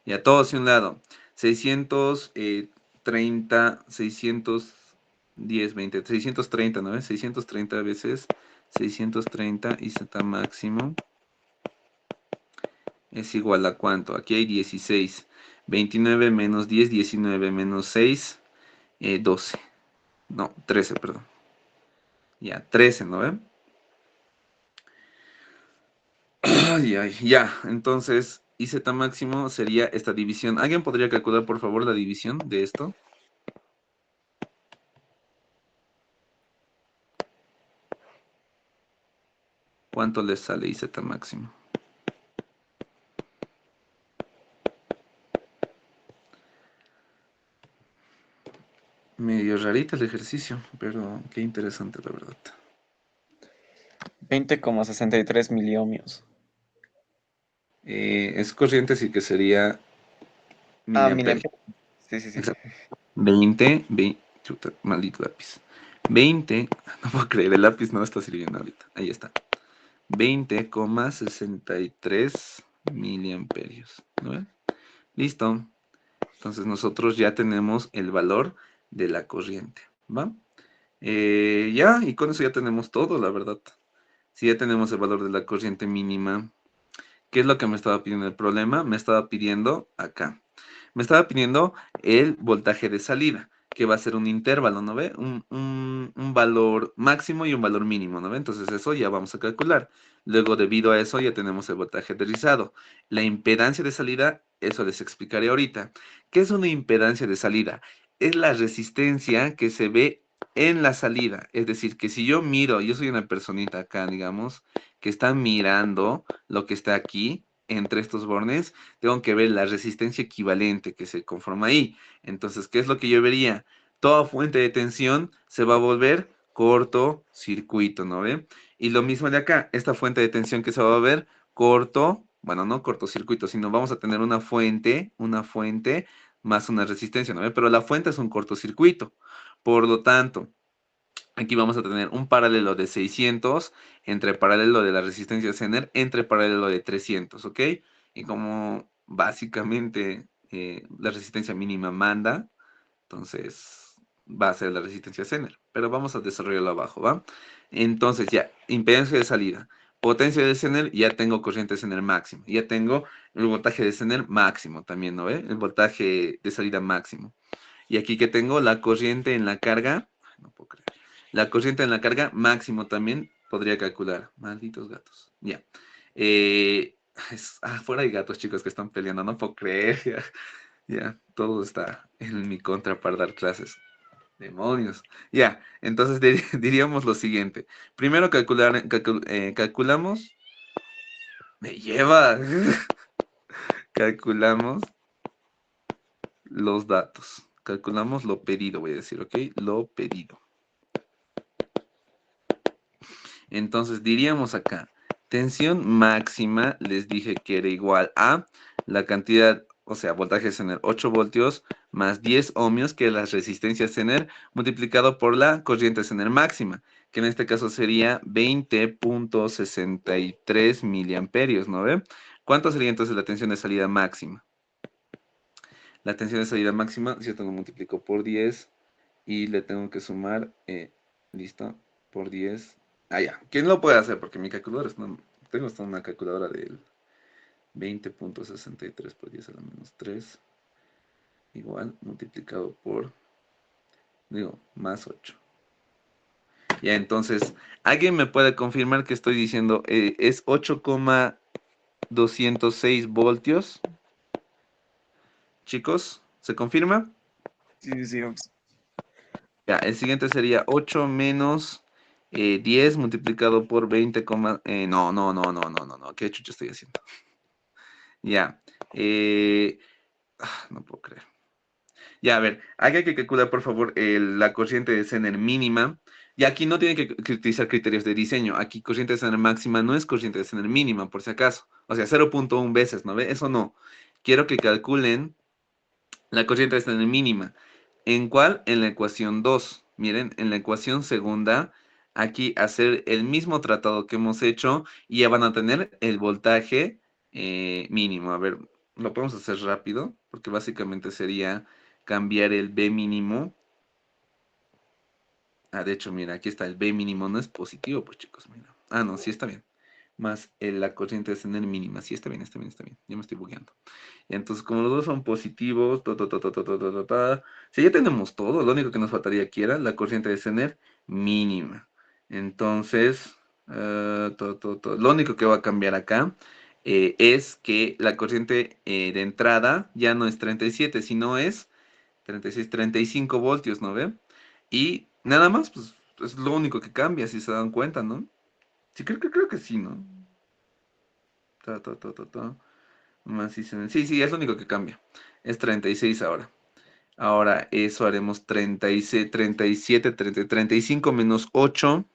Ya, todo hacia un lado. 630, 610, 20, 630, ¿no ves? 630 veces 630 y Z máximo es igual a ¿cuánto? Aquí hay 16. 29 menos 10, 19 menos 6, 12. No, 13, perdón. Ya, 13, ¿no ven? Ay, ay, ya. Entonces, IZ máximo sería esta división. ¿Alguien podría calcular, por favor, la división de esto? ¿Cuánto les sale IZ máximo? Medio rarita el ejercicio, pero qué interesante la verdad. 20,63 miliohmios. Es corriente, así que sería miliamperios. Miliamperios. Sí. Exacto. 20, chuta, maldito lápiz. 20, no puedo creer, el lápiz no está sirviendo ahorita. Ahí está. 20,63 miliamperios. ¿No ven? Listo. Entonces nosotros ya tenemos el valor de la corriente. ¿Va? Ya, y con eso ya tenemos todo, la verdad. Si ya tenemos el valor de la corriente mínima, ¿qué es lo que me estaba pidiendo el problema? Me estaba pidiendo acá. Me estaba pidiendo el voltaje de salida, que va a ser un intervalo, ¿no ve? Un valor máximo y un valor mínimo, ¿no ve? Entonces eso ya vamos a calcular. Luego, debido a eso, ya tenemos el voltaje aterrizado. La impedancia de salida, eso les explicaré ahorita. ¿Qué es una impedancia de salida? Es la resistencia que se ve en la salida. Es decir, que si yo miro, yo soy una personita acá, digamos, que está mirando lo que está aquí, entre estos bornes, tengo que ver la resistencia equivalente que se conforma ahí. Entonces, ¿qué es lo que yo vería? Toda fuente de tensión se va a volver cortocircuito, ¿no ve? Y lo mismo de acá, esta fuente de tensión que se va a ver bueno, no cortocircuito, sino vamos a tener una fuente más una resistencia, ¿no ve? Pero la fuente es un cortocircuito. Por lo tanto, aquí vamos a tener un paralelo de 600 entre paralelo de la resistencia Zener entre paralelo de 300, ¿ok? Y como básicamente la resistencia mínima manda, entonces va a ser la resistencia Zener. Pero vamos a desarrollarlo abajo, ¿va? Entonces ya, impedancia de salida. Potencia de Zener, ya tengo corriente Zener máximo. Ya tengo el voltaje de Zener máximo también, ¿no ve? El voltaje de salida máximo. Y aquí que tengo la corriente en la carga, no puedo creer. La corriente en la carga máximo también podría calcular. Malditos gatos. Ya. Fuera hay gatos, chicos, que están peleando. No puedo creer. Ya, todo está en mi contra para dar clases. Demonios. Ya, entonces diríamos lo siguiente. Primero calculamos. Me lleva. Calculamos los datos. Calculamos lo pedido, voy a decir, ¿ok? Lo pedido. Entonces diríamos acá, tensión máxima, les dije que era igual a la cantidad, o sea, voltaje Zener 8 voltios más 10 ohmios, que es la resistencia Zener, multiplicado por la corriente Zener máxima, que en este caso sería 20.63 miliamperios, ¿no ve? ¿Cuánto sería entonces la tensión de salida máxima? La tensión de salida máxima, si yo tengo multiplico por 10 y le tengo que sumar, listo, por 10. Ah, ya. ¿Quién lo puede hacer? Porque mi calculadora tengo hasta una calculadora del 20.63 por 10 a la menos 3, igual, multiplicado por, digo, más 8. Ya, entonces, ¿alguien me puede confirmar que estoy diciendo? Es 8,206 voltios. Chicos, ¿se confirma? Sí, sí, ups. Ya, el siguiente sería 8 menos 10 multiplicado por 20, no, ¿qué chucho estoy haciendo? Ya, no puedo creer. Ya, a ver, hay que calcular, por favor, la corriente de Zener mínima. Y aquí no tienen que utilizar criterios de diseño. Aquí corriente de Zener máxima no es corriente de Zener mínima, por si acaso. O sea, 0.1 veces, ¿no ve? Eso no. Quiero que calculen la corriente de Zener mínima. ¿En cuál? En la ecuación 2. Miren, en la ecuación segunda, aquí hacer el mismo tratado que hemos hecho y ya van a tener el voltaje mínimo. A ver, lo podemos hacer rápido, porque básicamente sería cambiar el B mínimo. De hecho, mira, aquí está el B mínimo, no es positivo, pues chicos, mira. No, sí está bien. Más la corriente de Zener mínima. Sí, está bien, está bien, está bien. Ya me estoy bugueando. Y entonces, como los dos son positivos, si ya tenemos todo, lo único que nos faltaría aquí era la corriente de Zener mínima. Entonces, lo único que va a cambiar acá es que la corriente de entrada ya no es 37, sino es 36, 35 voltios, ¿no ve? Y nada más, pues es lo único que cambia, si se dan cuenta, ¿no? Sí, creo que sí, ¿no? Ta, ta, ta, ta, ta. Más sí, es lo único que cambia. Es 36 ahora. Ahora eso haremos 36, 37, 30, 35 menos 8.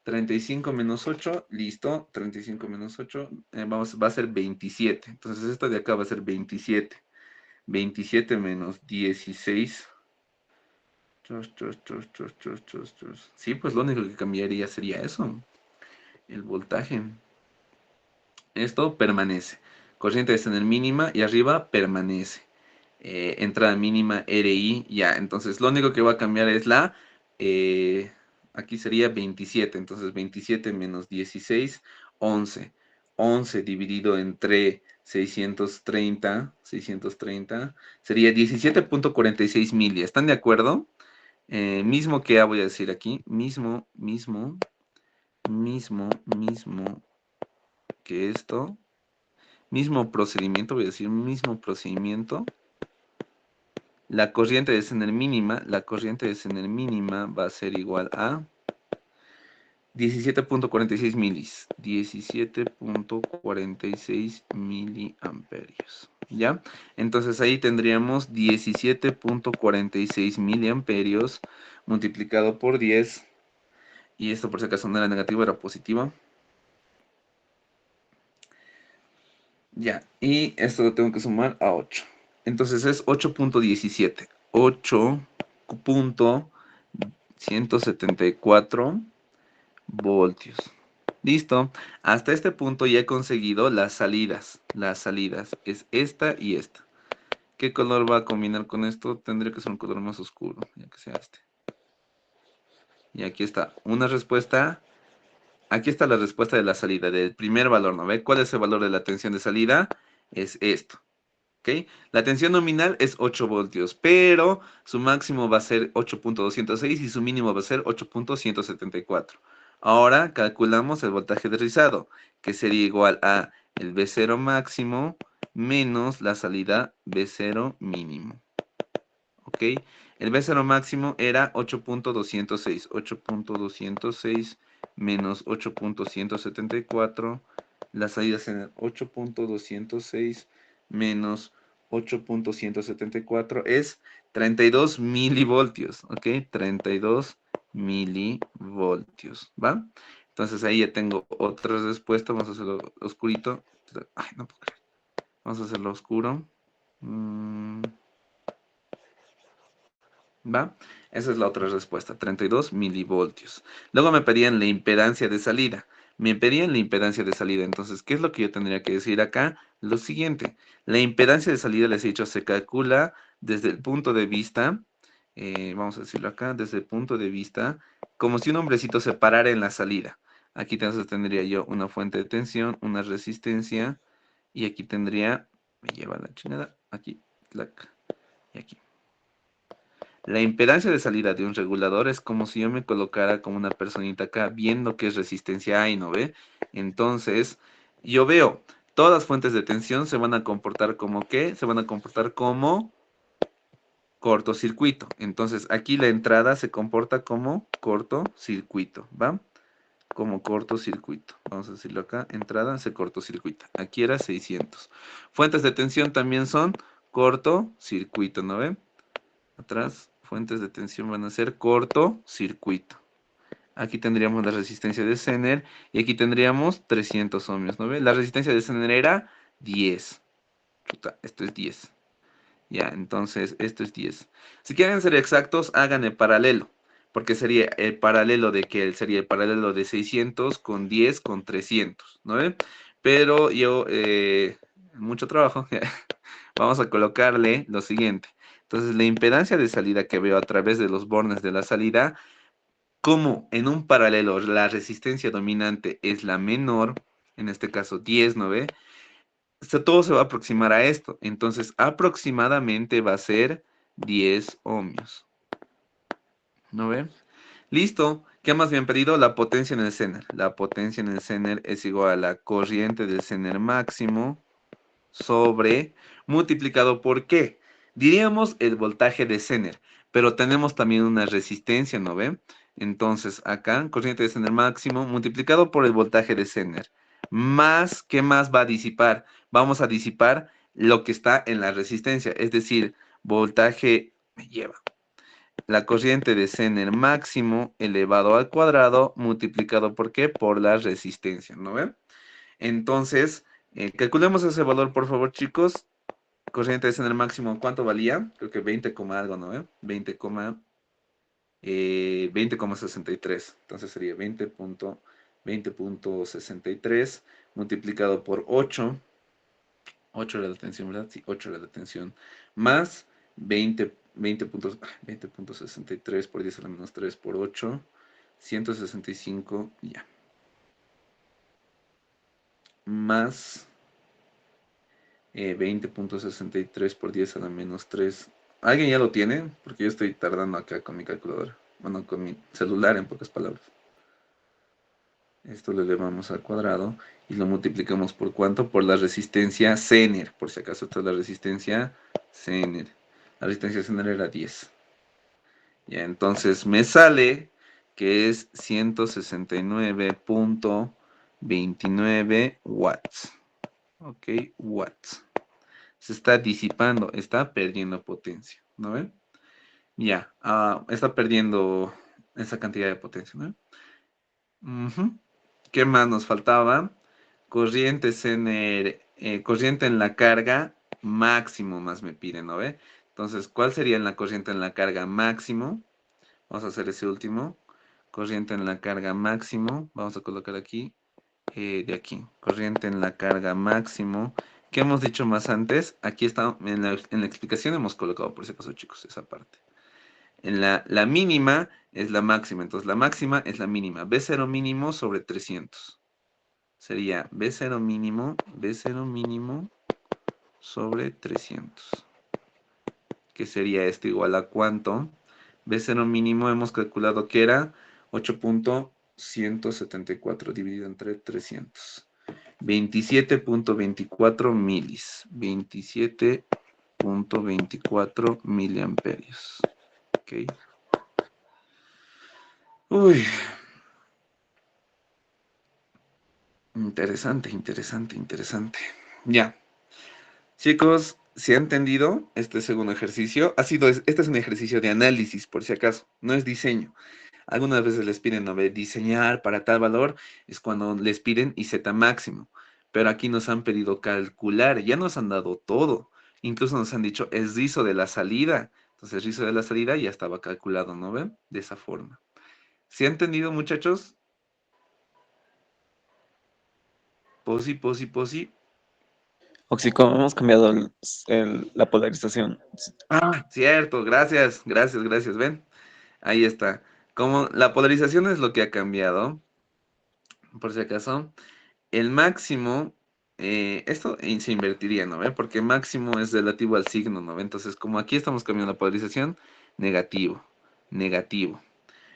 35 menos 8, listo. 35 menos 8, va a ser 27. Entonces esto de acá va a ser 27. 27 menos 16. Sí, pues lo único que cambiaría sería eso. El voltaje. Esto permanece. Corriente de Zener mínima y arriba permanece. Entrada mínima RI, ya. Entonces lo único que va a cambiar es la... Aquí sería 27, entonces 27 menos 16, 11. 11 dividido entre 630 sería 17.46 mili. ¿Están de acuerdo? Mismo que A voy a decir aquí, mismo que esto, mismo procedimiento, voy a decir mismo procedimiento. La corriente de Zener mínima, va a ser igual a 17.46 milis, 17.46 miliamperios, ¿ya? Entonces ahí tendríamos 17.46 miliamperios multiplicado por 10, y esto por si acaso no era negativo, era positivo. Ya, y esto lo tengo que sumar a 8. Entonces es 8.17. 8.174 voltios. Listo. Hasta este punto ya he conseguido las salidas. Las salidas es esta y esta. ¿Qué color va a combinar con esto? Tendría que ser un color más oscuro, ya que sea este. Y aquí está una respuesta. Aquí está la respuesta de la salida, del primer valor, ¿no ve? ¿Cuál es el valor de la tensión de salida? Es esto. ¿Ok? La tensión nominal es 8 voltios, pero su máximo va a ser 8.206 y su mínimo va a ser 8.174. Ahora calculamos el voltaje de rizado, que sería igual a el V0 máximo menos la salida V0 mínimo. ¿Ok? El V0 máximo era 8.206. 8.206 menos 8.174. La salida es 8.206 menos 8.174 es 32 milivoltios. ¿Ok? 32 milivoltios. ¿Va? Entonces ahí ya tengo otra respuesta. Vamos a hacerlo oscurito. Ay, no puedo creer. Vamos a hacerlo oscuro. ¿Va? Esa es la otra respuesta, 32 milivoltios. Luego me pedían la impedancia de salida. Entonces, ¿qué es lo que yo tendría que decir acá? Lo siguiente, la impedancia de salida, les he dicho, se calcula desde el punto de vista, vamos a decirlo acá, desde el punto de vista, como si un hombrecito se parara en la salida. Aquí entonces tendría yo una fuente de tensión, una resistencia, y aquí tendría, me lleva la chingada, aquí, clac, y aquí. La impedancia de salida de un regulador es como si yo me colocara como una personita acá viendo qué es resistencia hay, ¿no ve? Entonces, yo veo, todas las fuentes de tensión se van a comportar como ¿qué? Se van a comportar como cortocircuito. Entonces, aquí la entrada se comporta como cortocircuito, ¿va? Como cortocircuito. Vamos a decirlo acá, entrada se cortocircuita. Aquí era 600. Fuentes de tensión también son cortocircuito, ¿no ve? Atrás, fuentes de tensión van a ser cortocircuito. Aquí tendríamos la resistencia de Zener y aquí tendríamos 300 ohmios, ¿no ve? La resistencia de Zener era 10. Chuta, esto es 10. Ya, entonces esto es 10. Si quieren ser exactos, hagan el paralelo. Porque sería el paralelo de que sería el paralelo de 600 con 10 con 300, ¿no ve? Pero yo, mucho trabajo, vamos a colocarle lo siguiente. Entonces, la impedancia de salida que veo a través de los bornes de la salida, como en un paralelo la resistencia dominante es la menor, en este caso 10, ¿no ve? Todo se va a aproximar a esto. Entonces, aproximadamente va a ser 10 ohmios. ¿No ve? Listo. ¿Qué más me han pedido? La potencia en el Zener. La potencia en el Zener es igual a la corriente del Zener máximo sobre multiplicado por ¿qué? Diríamos el voltaje de Zener, pero tenemos también una resistencia, ¿no ven? Entonces, acá, corriente de Zener máximo multiplicado por el voltaje de Zener. Más, ¿qué más va a disipar? Vamos a disipar lo que está en la resistencia, es decir, voltaje, me lleva, la corriente de Zener máximo elevado al cuadrado multiplicado por ¿qué? Por la resistencia, ¿no ven? Entonces, calculemos ese valor, por favor, chicos. Corriente de Zener máximo, ¿cuánto valía? Creo que 20, algo, ¿no? 20,63. Entonces sería 20.63 multiplicado por 8. 8 era la tensión, ¿verdad? Sí, 8 era la tensión. Más 20.63 por 10 a la menos 3 por 8. 165, ya. Más 20.63 por 10 a la menos 3. ¿Alguien ya lo tiene? Porque yo estoy tardando acá con mi calculadora. Bueno, con mi celular en pocas palabras. Esto lo elevamos al cuadrado y lo multiplicamos por ¿cuánto? Por la resistencia Zener. Por si acaso esta es la resistencia Zener. La resistencia Zener era 10. Ya, entonces me sale que es 169.29 watts. Ok, watts. Se está disipando, está perdiendo potencia, ¿no ven? Ya, está perdiendo esa cantidad de potencia, ¿no? Ujú. ¿Qué más nos faltaba? Corriente corriente en la carga máximo más me piden, ¿no ve? Entonces, ¿cuál sería la corriente en la carga máximo? Vamos a hacer ese último. Corriente en la carga máximo. Vamos a colocar aquí, de aquí. Corriente en la carga máximo. ¿Qué hemos dicho más antes? Aquí está, en la explicación hemos colocado, por si acaso, chicos, esa parte. La mínima es la máxima. Entonces, la máxima es la mínima. B0 mínimo sobre 300. Sería B0 mínimo sobre 300. Que sería esto igual a ¿cuánto? B0 mínimo hemos calculado que era 8.174 dividido entre 300. 27.24 milis. 27.24 miliamperios. Ok. Uy. Interesante, interesante, interesante. Ya. Chicos, ¿se ha entendido este segundo ejercicio? Este es un ejercicio de análisis, por si acaso, no es diseño. Algunas veces les piden, ¿no ve? Diseñar para tal valor, es cuando les piden IZ máximo. Pero aquí nos han pedido calcular, ya nos han dado todo. Incluso nos han dicho, es rizo de la salida. Entonces, rizo de la salida ya estaba calculado, ¿no ven? De esa forma. ¿Se ha entendido, muchachos? Posi, posi, posi. Oxy, ¿cómo hemos cambiado la polarización? Ah, cierto, gracias, gracias, gracias, ven. Ahí está. Como la polarización es lo que ha cambiado, por si acaso, el máximo, esto se invertiría, ¿no ve? Porque máximo es relativo al signo, ¿no ve? Entonces, como aquí estamos cambiando la polarización, negativo, negativo.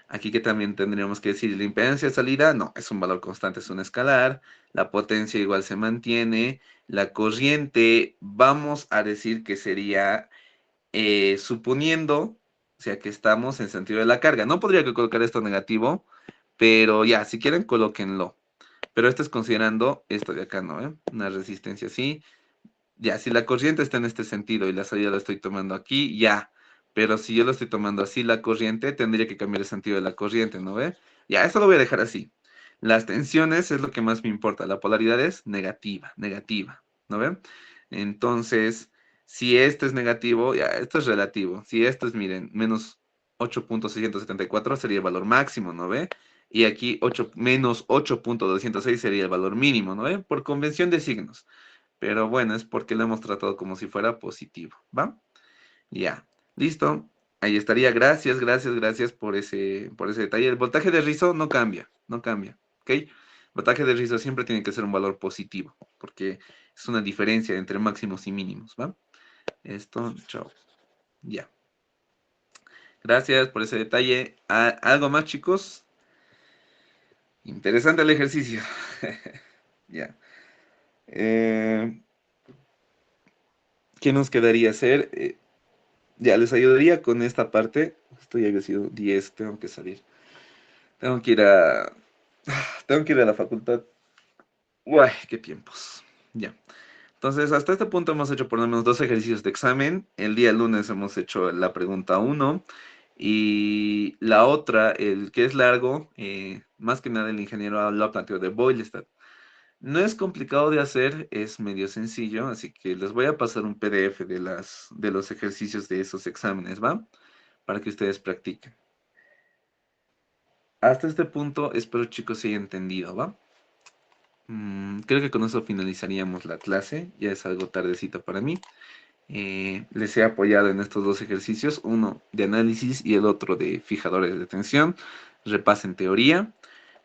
Aquí que también tendríamos que decir, la impedancia de salida, no, es un valor constante, es un escalar, la potencia igual se mantiene, la corriente, vamos a decir que sería suponiendo, o sea, que estamos en sentido de la carga. No podría colocar esto negativo, pero ya, si quieren, colóquenlo. Pero esto es considerando esto de acá, ¿no? Una resistencia así. Ya, si la corriente está en este sentido y la salida la estoy tomando aquí, ya. Pero si yo lo estoy tomando así, la corriente, tendría que cambiar el sentido de la corriente, ¿no ve? Ya, esto lo voy a dejar así. Las tensiones es lo que más me importa. La polaridad es negativa, negativa, ¿no ven? Entonces, si esto es negativo, ya, esto es relativo. Si esto es, miren, menos 8.674 sería el valor máximo, ¿no ve? Y aquí menos 8.206 sería el valor mínimo, ¿no ve? Por convención de signos. Pero bueno, es porque lo hemos tratado como si fuera positivo, ¿va? Ya, listo. Ahí estaría. Gracias, gracias, gracias por ese detalle. El voltaje de rizo no cambia, no cambia, ¿ok? El voltaje de rizo siempre tiene que ser un valor positivo, porque es una diferencia entre máximos y mínimos, ¿va? Esto, chao. Ya. Gracias por ese detalle. ¿Algo más, chicos? Interesante el ejercicio. Ya. ¿Qué nos quedaría hacer? Ya, les ayudaría con esta parte. Esto ya había sido 10, tengo que salir. Tengo que ir a... Tengo que ir a la facultad. Uy, qué tiempos. Ya. Entonces, hasta este punto hemos hecho por lo menos 2 ejercicios de examen. El día lunes hemos hecho la pregunta 1. Y la otra, el que es largo, más que nada el ingeniero lo planteó de Boylestad. No es complicado de hacer, es medio sencillo, así que les voy a pasar un PDF de los ejercicios de esos exámenes, ¿va? Para que ustedes practiquen. Hasta este punto, espero chicos se haya entendido, ¿va? Creo que con eso finalizaríamos la clase, ya es algo tardecito para mí. Les he apoyado en estos 2 ejercicios, uno de análisis y el otro de fijadores de tensión. repasen teoría.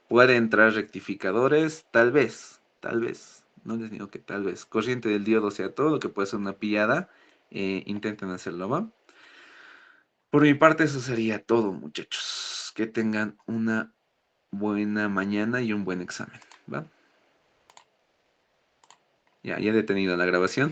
Puede entrar rectificadores, tal vez. No les digo que tal vez. Corriente del diodo sea todo, lo que puede ser una pillada. Intenten hacerlo, ¿va? Por mi parte, eso sería todo, muchachos. Que tengan una buena mañana y un buen examen, ¿va? Ya he detenido la grabación.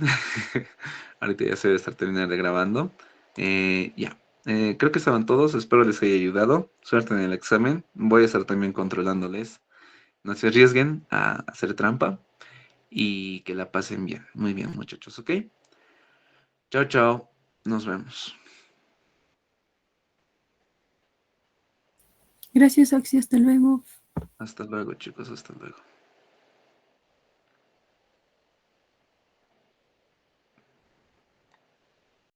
Ahorita ya se debe estar terminando de grabando. Ya. Creo que estaban todos. Espero les haya ayudado. Suerte en el examen. Voy a estar también controlándoles. No se arriesguen a hacer trampa. Y que la pasen bien. Muy bien, muchachos, ¿ok? Chao, chao. Nos vemos. Gracias, Oxy. Hasta luego. Hasta luego, chicos. Hasta luego.